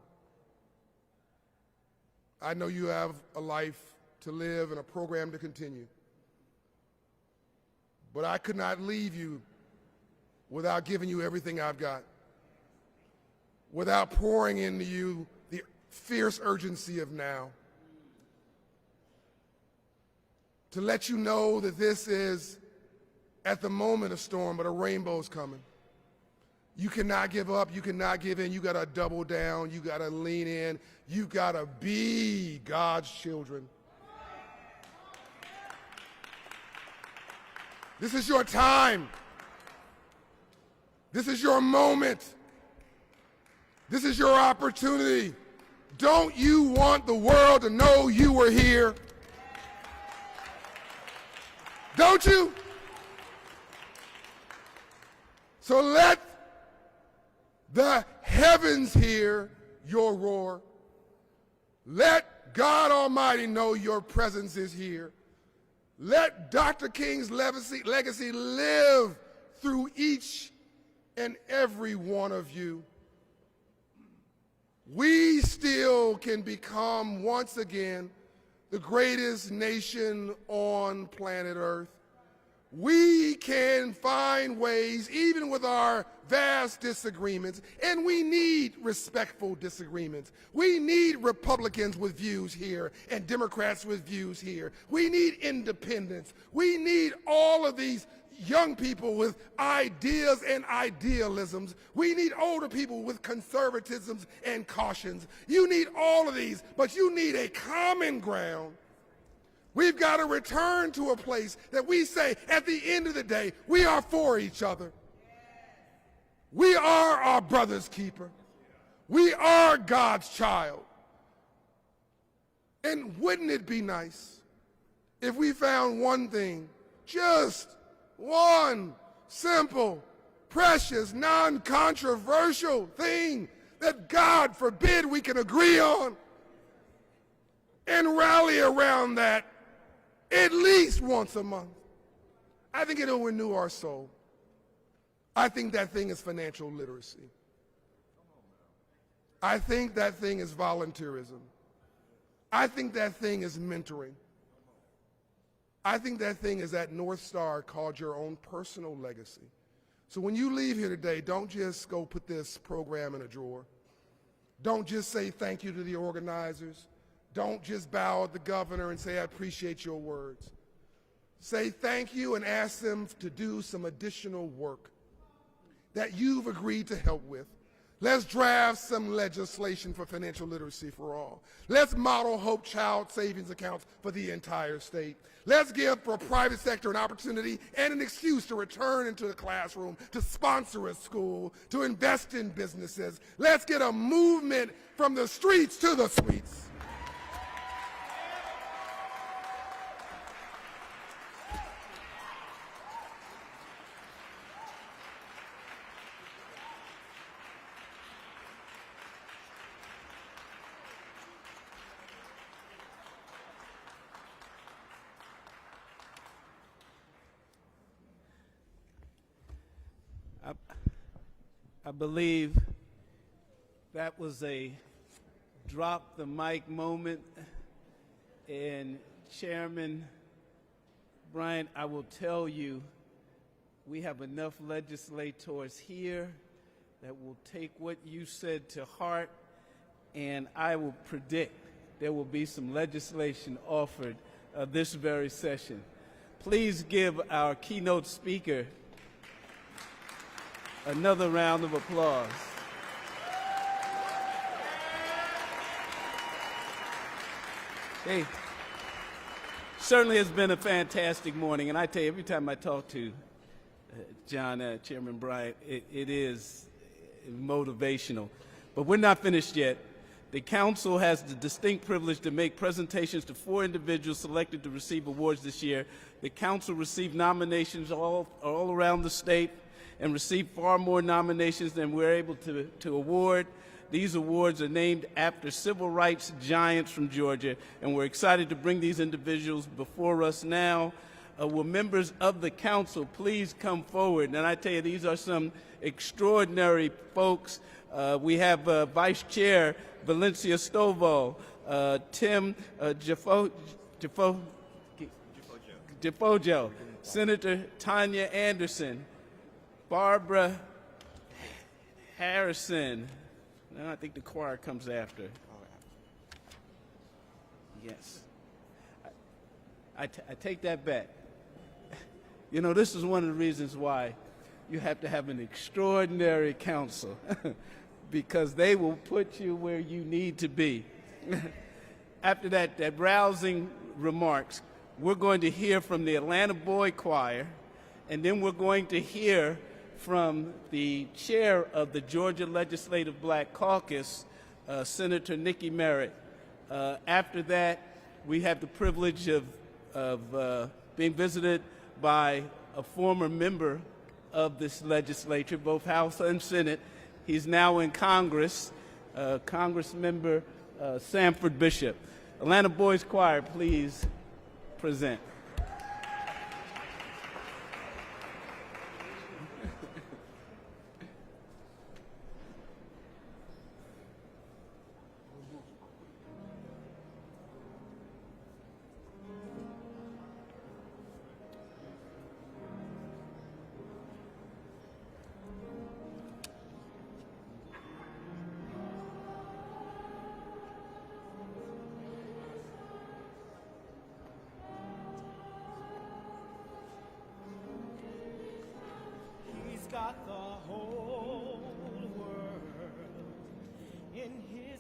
Speaker 8: I know you have a life to live and a program to continue. But I could not leave you without giving you everything I've got, without pouring into you the fierce urgency of now, to let you know that this is, at the moment, a storm, but a rainbow's coming. You cannot give up. You cannot give in. You got to double down. You got to lean in. You got to be God's children. This is your time. This is your moment. This is your opportunity. Don't you want the world to know you were here? Don't you? So let the heavens hear your roar. Let God Almighty know your presence is here. Let Dr. King's legacy live through each and every one of you. We still can become, once again, the greatest nation on planet Earth. We can find ways, even with our vast disagreements, and we need respectful disagreements. We need Republicans with views here and Democrats with views here. We need independents. We need all of these young people with ideas and idealisms. We need older people with conservatisms and cautions. You need all of these, but you need a common ground. We've got to return to a place that we say, at the end of the day, we are for each other. We are our brother's keeper. We are God's child. And wouldn't it be nice if we found one thing, just one simple, precious, non-controversial thing that, God forbid, we can agree on and rally around that at least once a month? I think it'll renew our soul. I think that thing is financial literacy. I think that thing is volunteerism. I think that thing is mentoring. I think that thing is that North Star called your own personal legacy. So when you leave here today, don't just go put this program in a drawer. Don't just say thank you to the organizers. Don't just bow at the governor and say, I appreciate your words. Say thank you and ask them to do some additional work that you've agreed to help with. Let's draft some legislation for financial literacy for all. Let's model Hope Child savings accounts for the entire state. Let's give the private sector an opportunity and an excuse to return into the classroom, to sponsor a school, to invest in businesses. Let's get a movement from the streets to the suites.
Speaker 1: I believe that was a drop the mic moment. And Chairman Bryant, I will tell you, we have enough legislators here that will take what you said to heart, and I will predict there will be some legislation offered this very session. Please give our keynote speaker another round of applause. Hey, certainly has been a fantastic morning, and I tell you, every time I talk to Chairman Bryant, it is motivational. But we're not finished yet. The council has the distinct privilege to make presentations to 4 individuals selected to receive awards this year. The council received nominations all around the state and received far more nominations than we're able to award. These awards are named after civil rights giants from Georgia, and we're excited to bring these individuals before us now. Will members of the council please come forward? And I tell you, these are some extraordinary folks. We have Vice Chair Valencia Stovall, Tim Jafojo, Senator Tanya Anderson, Barbara Harrison. Now I think the choir comes after. Yes. I take that back. You know, this is one of the reasons why you have to have an extraordinary council because they will put you where you need to be. After that rousing remarks, we're going to hear from the Atlanta Boy Choir, and then we're going to hear from the chair of the Georgia Legislative Black Caucus, Senator Nikki Merritt. After that, we have the privilege of being visited by a former member of this legislature, both House and Senate. He's now in Congress, Congressmember Sanford Bishop. Atlanta Boys Choir, please present.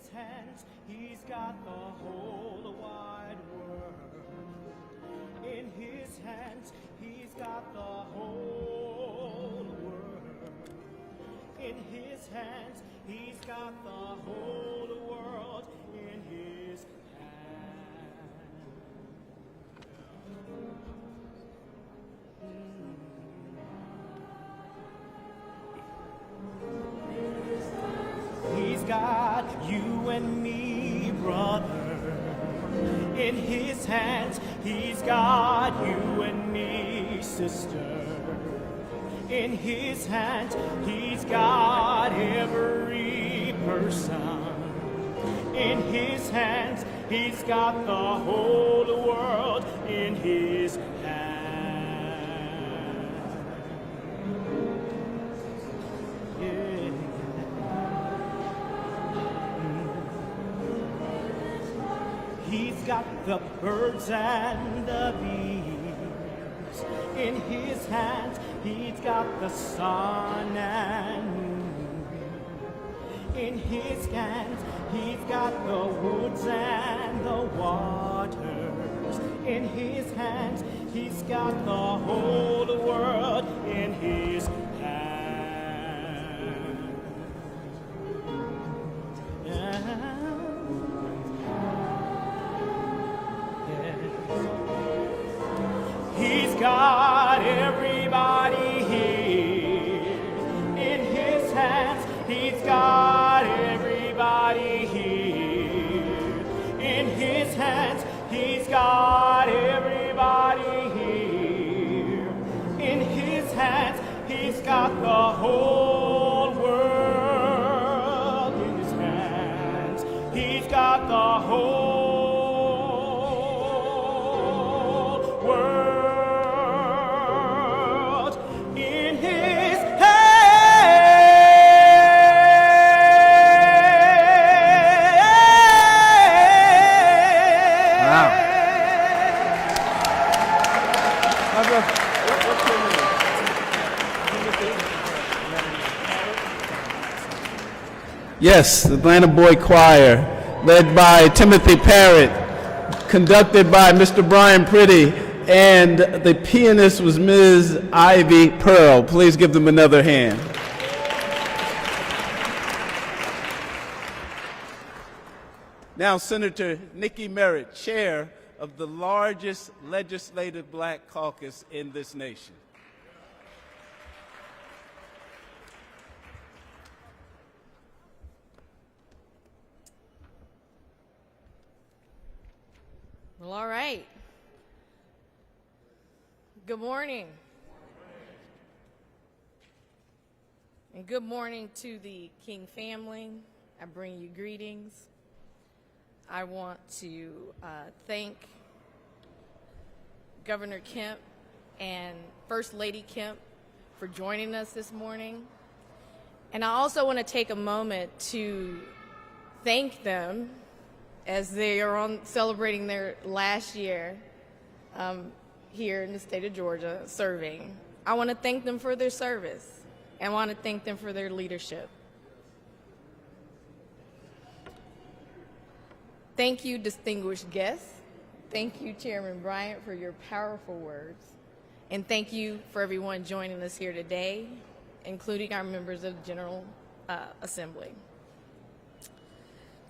Speaker 9: his hands, he's got the whole wide world. In his hands, he's got the whole world. In his hands, he's got the whole world in his hands. He's got you and me, brother. In his hands, he's got you and me, sister. In his hands, he's got every person. In his hands, he's got the whole world in his hands. Yeah. He's got the birds and the bees. In his hands, he's got the sun and moon. In his hands, he's got the woods and the waters. In his hands, he's got the whole world in his hands. He's got everybody here. In his hands, he's got everybody here. In his hands, he's got everybody here. In his hands, he's got the whole world in his hands. He's got the whole world in his hands.
Speaker 1: Wow. Yes, the Atlanta Boy Choir, led by Timothy Parrott, conducted by Mr. Brian Pretty, and the pianist was Ms. Ivy Pearl. Please give them another hand. Now, Senator Nikki Merritt, chair of the largest legislative black caucus in this nation.
Speaker 10: Well, all right. Good morning. And good morning to the King family. I bring you greetings. I want to thank Governor Kemp and First Lady Kemp for joining us this morning. And I also want to take a moment to thank them as they are celebrating their last year here in the state of Georgia serving. I want to thank them for their service, and I want to thank them for their leadership. Thank you, distinguished guests. Thank you, Chairman Bryant, for your powerful words. And thank you for everyone joining us here today, including our members of the General Assembly.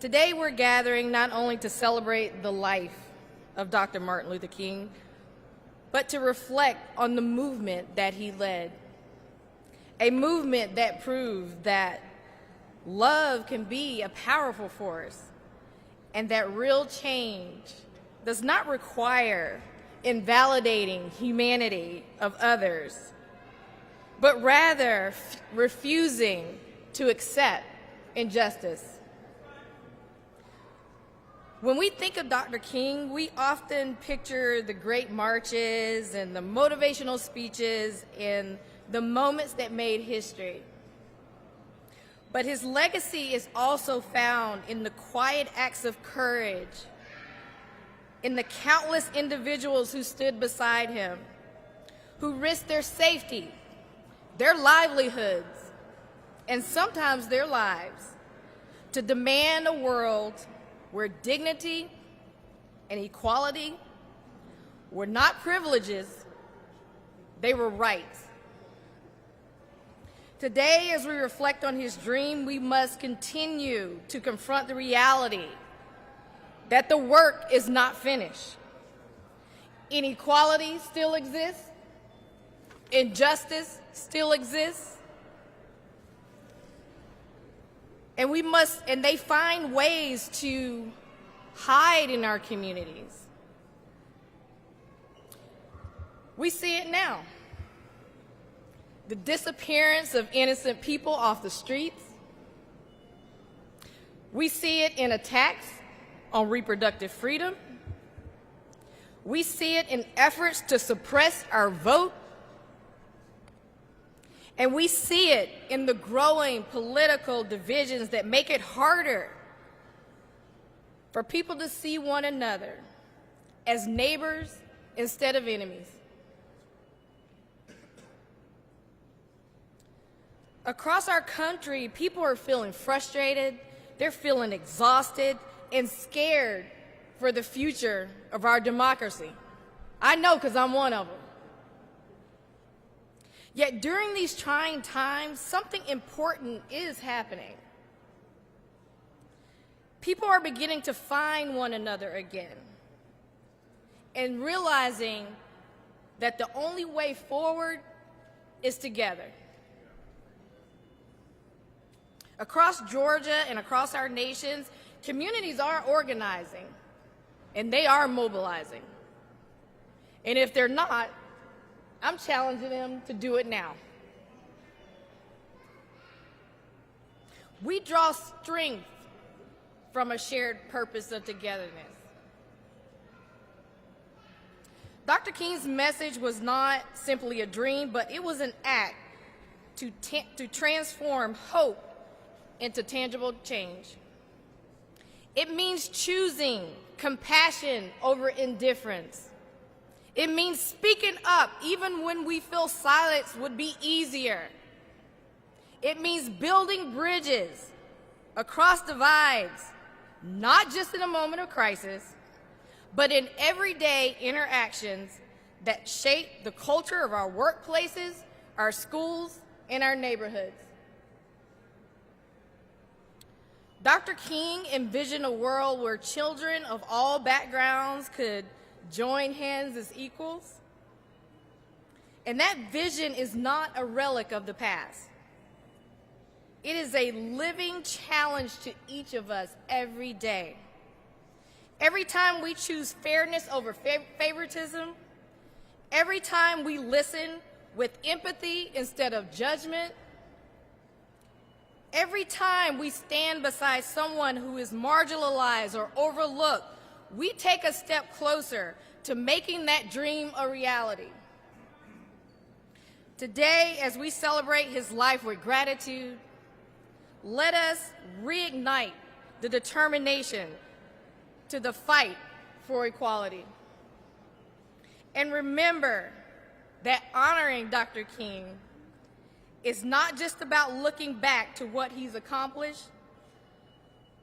Speaker 10: Today we're gathering not only to celebrate the life of Dr. Martin Luther King, but to reflect on the movement that he led. A movement that proved that love can be a powerful force and that real change does not require invalidating humanity of others, but rather refusing to accept injustice. When we think of Dr. King, we often picture the great marches and the motivational speeches and the moments that made history. But his legacy is also found in the quiet acts of courage, in the countless individuals who stood beside him, who risked their safety, their livelihoods, and sometimes their lives, to demand a world where dignity and equality were not privileges, they were rights. Today, as we reflect on his dream, we must continue to confront the reality that the work is not finished. Inequality still exists. Injustice still exists. And they find ways to hide in our communities. We see it now. The disappearance of innocent people off the streets. We see it in attacks on reproductive freedom. We see it in efforts to suppress our vote. And we see it in the growing political divisions that make it harder for people to see one another as neighbors instead of enemies. Across our country, people are feeling frustrated, they're feeling exhausted and scared for the future of our democracy. I know because I'm one of them. Yet during these trying times, something important is happening. People are beginning to find one another again and realizing that the only way forward is together. Across Georgia and across our nations, communities are organizing and they are mobilizing. And if they're not, I'm challenging them to do it now. We draw strength from a shared purpose of togetherness. Dr. King's message was not simply a dream, but it was an act to transform hope into tangible change. It means choosing compassion over indifference. It means speaking up even when we feel silence would be easier. It means building bridges across divides, not just in a moment of crisis, but in everyday interactions that shape the culture of our workplaces, our schools, and our neighborhoods. Dr. King envisioned a world where children of all backgrounds could join hands as equals. And that vision is not a relic of the past. It is a living challenge to each of us every day. Every time we choose fairness over favoritism, every time we listen with empathy instead of judgment, every time we stand beside someone who is marginalized or overlooked, we take a step closer to making that dream a reality. Today, as we celebrate his life with gratitude, let us reignite the determination to the fight for equality. And remember that honoring Dr. King is not just about looking back to what he's accomplished,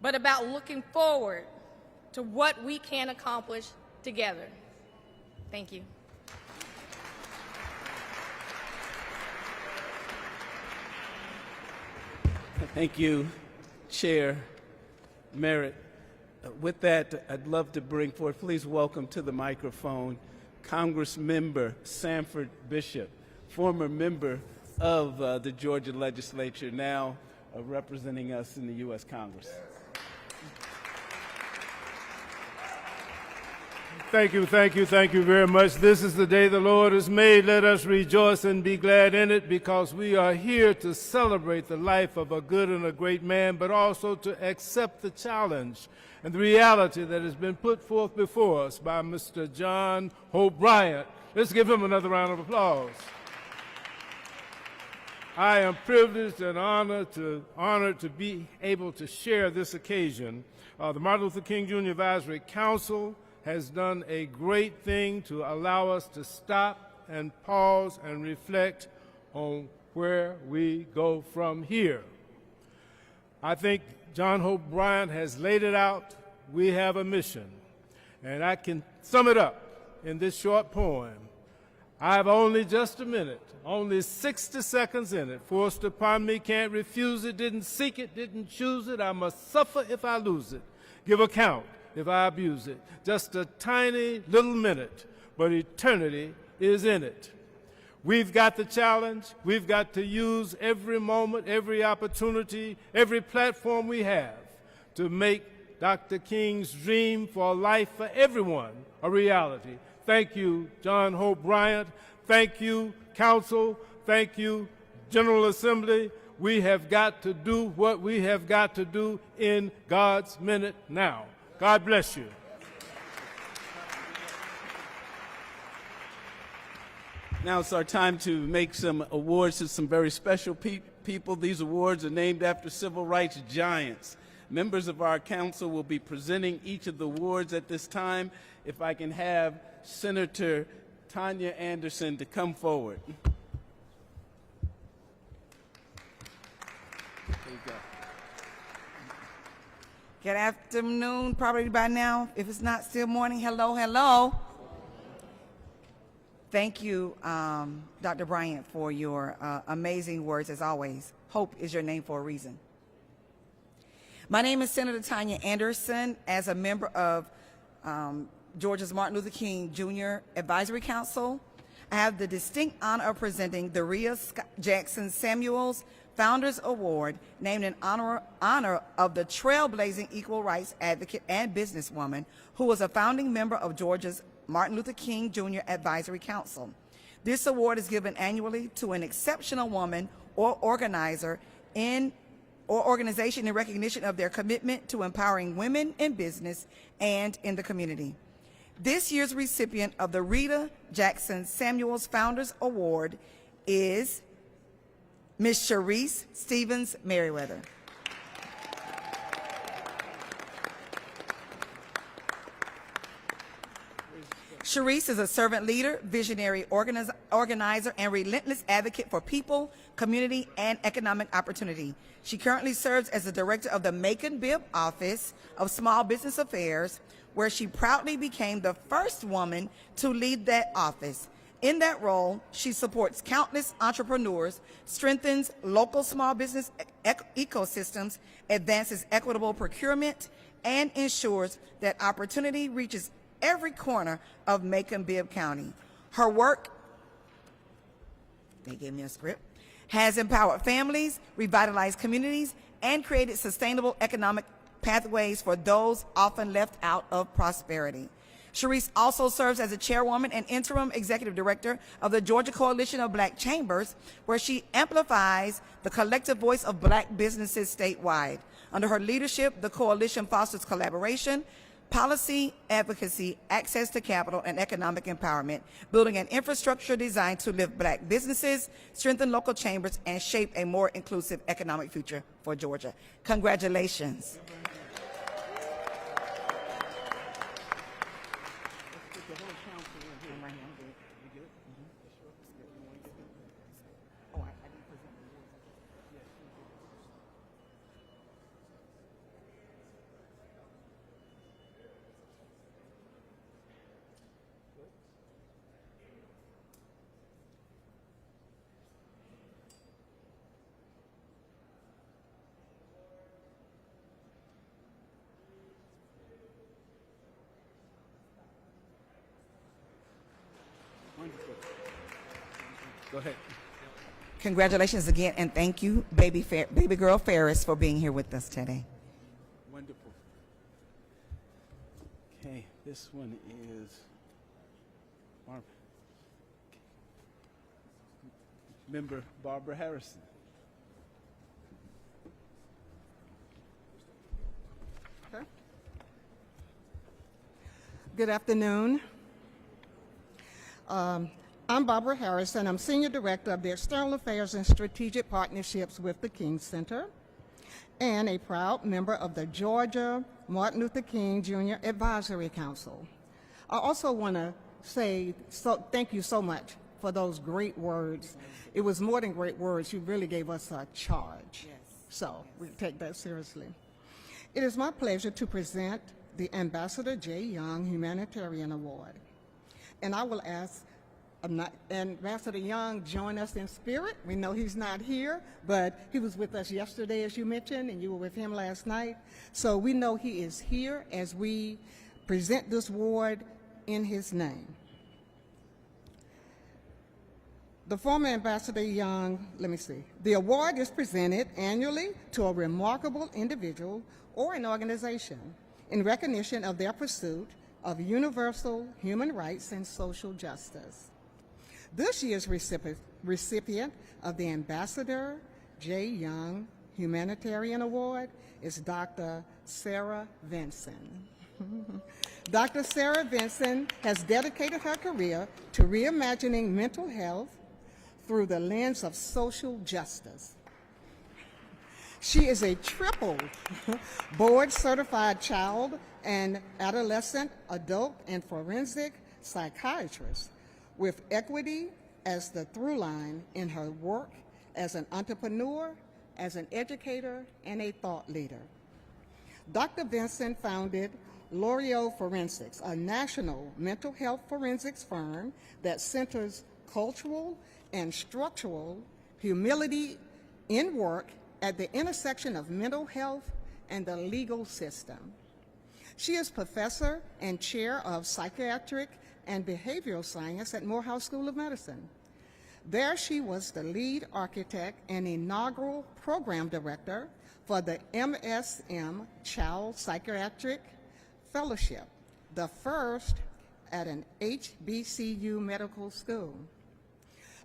Speaker 10: but about looking forward to what we can accomplish together. Thank you.
Speaker 1: Thank you, Chair Merritt. With that, I'd love to bring forth, please welcome to the microphone, Congressmember Sanford Bishop, former member of the Georgia legislature, now representing us in the U.S. Congress.
Speaker 11: Thank you very much. This is the day the Lord has made. Let us rejoice and be glad in it, because we are here to celebrate the life of a good and a great man, but also to accept the challenge and the reality that has been put forth before us by Mr. John Hope Bryant. Let's give him another round of applause. I am privileged and honored to be able to share this occasion. The Martin Luther King Jr. Advisory Council has done a great thing to allow us to stop and pause and reflect on where we go from here. I think John Hope Bryant has laid it out. We have a mission. And I can sum it up in this short poem. I have only just a minute, only 60 seconds in it. Forced upon me, can't refuse it, didn't seek it, didn't choose it. I must suffer if I lose it, give account if I abuse it. Just a tiny little minute, but eternity is in it. We've got the challenge. We've got to use every moment, every opportunity, every platform we have to make Dr. King's dream for a life for everyone a reality. Thank you, John Hope Bryant. Thank you, Council. Thank you, General Assembly. We have got to do what we have got to do in God's minute now. God bless you.
Speaker 1: Now it's our time to make some awards to some very special people. These awards are named after civil rights giants. Members of our council will be presenting each of the awards at this time. If I can have Senator Tanya Anderson to come forward. There you go.
Speaker 12: Good afternoon, probably by now. If it's not still morning, hello, hello. Thank you, Dr. Bryant, for your amazing words, as always. Hope is your name for a reason. My name is Senator Tanya Anderson. As a member of Georgia's Martin Luther King Jr. Advisory Council, I have the distinct honor of presenting the Rhea Jackson Samuels Founders Award, named in honor of the trailblazing equal rights advocate and businesswoman who was a founding member of Georgia's Martin Luther King Jr. Advisory Council. This award is given annually to an exceptional woman or organization in recognition of their commitment to empowering women in business and in the community. This year's recipient of the Rhea Jackson Samuels Founders Award is Ms. Sharice Stevens Merriweather. Sharice is a servant leader, visionary organizer, and relentless advocate for people, community, and economic opportunity. She currently serves as the director of the Macon-Bibb Office of Small Business Affairs, where she proudly became the first woman to lead that office. In that role, she supports countless entrepreneurs, strengthens local small business ecosystems, advances equitable procurement, and ensures that opportunity reaches every corner of Macon-Bibb County. Her work, they gave me a script, has empowered families, revitalized communities, and created sustainable economic pathways for those often left out of prosperity. Sharice also serves as a chairwoman and interim executive director of the Georgia Coalition of Black Chambers, where she amplifies the collective voice of black businesses statewide. Under her leadership, the coalition fosters collaboration, policy advocacy, access to capital, and economic empowerment, building an infrastructure designed to lift black businesses, strengthen local chambers, and shape a more inclusive economic future for Georgia. Congratulations.
Speaker 1: Go ahead.
Speaker 12: Congratulations again, and thank you, baby girl Ferris, for being here with us today.
Speaker 1: Wonderful. Okay, this one is Member Barbara Harrison.
Speaker 13: Okay. Good afternoon. I'm Barbara Harrison. I'm Senior Director of the External Affairs and Strategic Partnerships with the King Center and a proud member of the Georgia Martin Luther King Jr. Advisory Council. I also want to say thank you so much for those great words. It was more than great words. You really gave us a charge.
Speaker 12: Yes.
Speaker 13: So we take that seriously. It is my pleasure to present the Ambassador J. Young Humanitarian Award. And I will ask Ambassador Young join us in spirit. We know he's not here, but he was with us yesterday, as you mentioned, and you were with him last night. So we know he is here as we present this award in his name. The former Ambassador Young, the award is presented annually to a remarkable individual or an organization in recognition of their pursuit of universal human rights and social justice. This year's recipient of the Ambassador J. Young Humanitarian Award is Dr. Sarah Vinson. Dr. Sarah Vinson has dedicated her career to reimagining mental health through the lens of social justice. She is a triple board-certified child and adolescent, adult, and forensic psychiatrist with equity as the through line in her work as an entrepreneur, as an educator, and a thought leader. Dr. Vinson founded L'Oreal Forensics, a national mental health forensics firm that centers cultural and structural humility in work at the intersection of mental health and the legal system. She is professor and chair of psychiatric and behavioral science at Morehouse School of Medicine. There she was the lead architect and inaugural program director for the MSM Child Psychiatric Fellowship, the first at an HBCU medical school.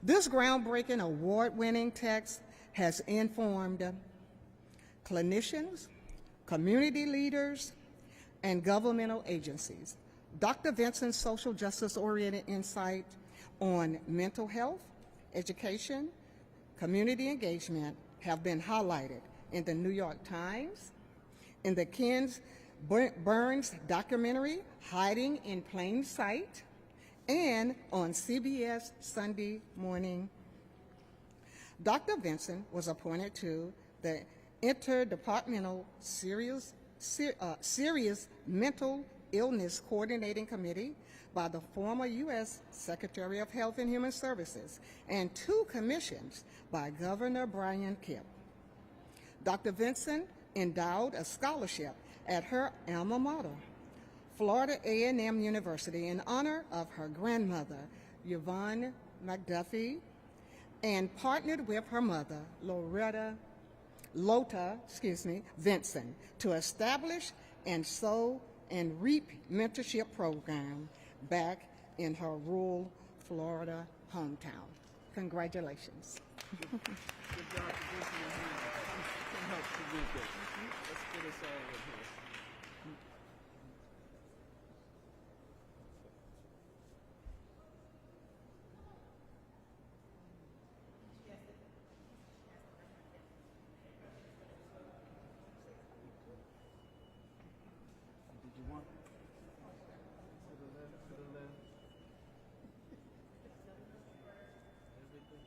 Speaker 13: This groundbreaking award-winning text has informed clinicians, community leaders, and governmental agencies. Dr. Vinson's social justice-oriented insight on mental health, education, community engagement have been highlighted in the New York Times, in the Ken Burns documentary, Hiding in Plain Sight, and on CBS Sunday Morning. Dr. Vinson was appointed to the Interdepartmental Serious Mental Illness Coordinating Committee by the former U.S. Secretary of Health and Human Services, and 2 commissions by Governor Brian Kemp. Dr. Vinson endowed a scholarship at her alma mater, Florida A&M University, in honor of her grandmother, Yvonne McDuffie, and partnered with her mother, Lota Vinson, to establish and sow and reap mentorship program back in her rural Florida hometown. Congratulations.
Speaker 1: Good job to Vinson and Hannah. Come help present this. Let's get us all in here. Did you want to the left, to the left? Everything.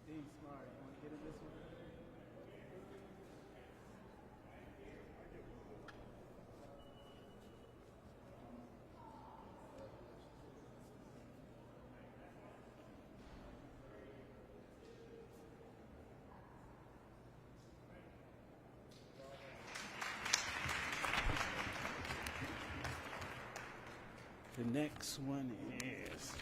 Speaker 1: Dean Smart, you want to get in this one? The next one is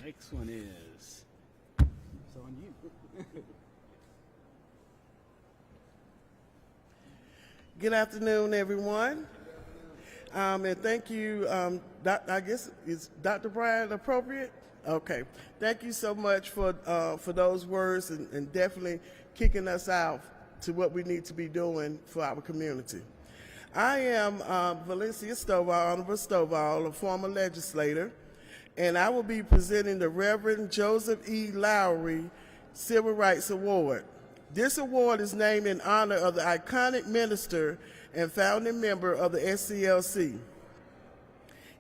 Speaker 1: it's on you.
Speaker 14: Good afternoon, everyone. And thank you, I guess, is Dr. Brian appropriate? Okay. Thank you so much for those words and definitely kicking us out to what we need to be doing for our community. I am Valencia Stovall, Honorable Stovall, a former legislator, and I will be presenting the Reverend Joseph E. Lowry Civil Rights Award. This award is named in honor of the iconic minister and founding member of the SCLC.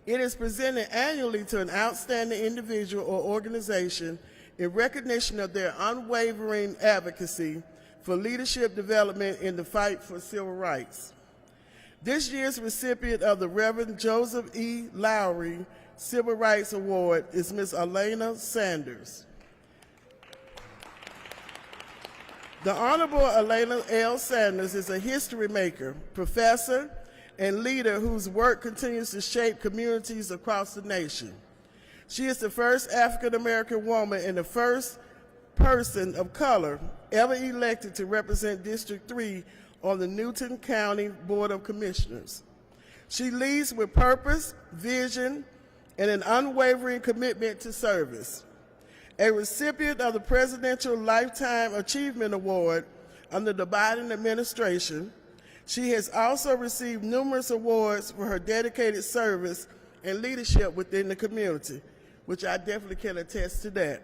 Speaker 14: It is presented annually to an outstanding individual or organization in recognition of their unwavering advocacy for leadership development in the fight for civil rights. This year's recipient of the Reverend Joseph E. Lowry Civil Rights Award is Ms. Elena Sanders. The Honorable Elena L. Sanders is a history maker, professor, and leader whose work continues to shape communities across the nation. She is the first African American woman and the first person of color ever elected to represent District 3 on the Newton County Board of Commissioners. She leads with purpose, vision, and an unwavering commitment to service. A recipient of the Presidential Lifetime Achievement Award under the Biden administration, she has also received numerous awards for her dedicated service and leadership within the community, which I definitely can attest to that.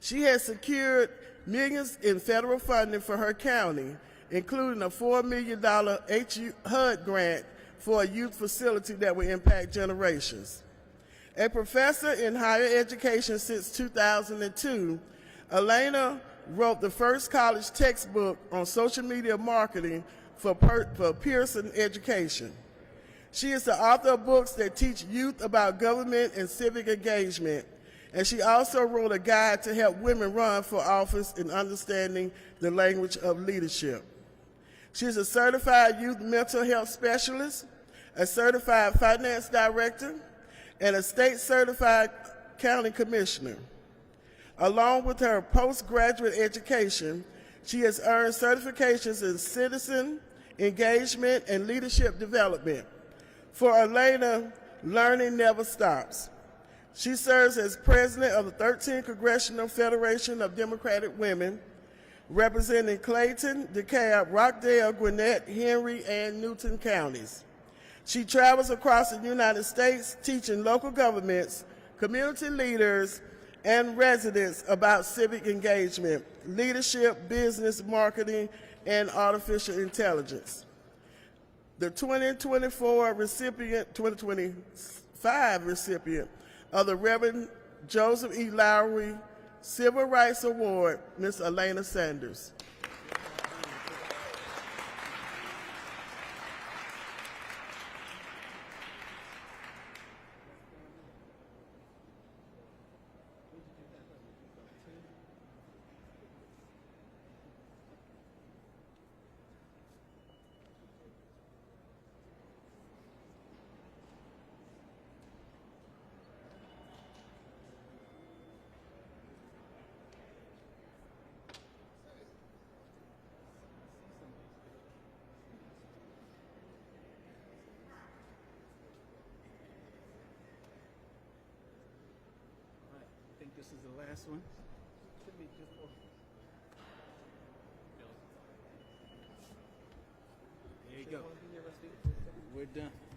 Speaker 14: She has secured millions in federal funding for her county, including a $4 million HUD grant for a youth facility that will impact generations. A professor in higher education since 2002, Elena wrote the first college textbook on social media marketing for Pearson Education. She is the author of books that teach youth about government and civic engagement, and she also wrote a guide to help women run for office in understanding the language of leadership. She is a certified youth mental health specialist, a certified finance director, and a state certified county commissioner. Along with her postgraduate education, she has earned certifications in citizen engagement and leadership development. For Elena, learning never stops. She serves as president of the 13th Congressional Federation of Democratic Women, representing Clayton, DeKalb, Rockdale, Gwinnett, Henry, and Newton counties. She travels across the United States teaching local governments, community leaders, and residents about civic engagement, leadership, business, marketing, and artificial intelligence. The 2025 recipient of the Reverend Joseph E. Lowry Civil Rights Award, Ms. Elena Sanders.
Speaker 1: I think this is the last one. There you go. We're done.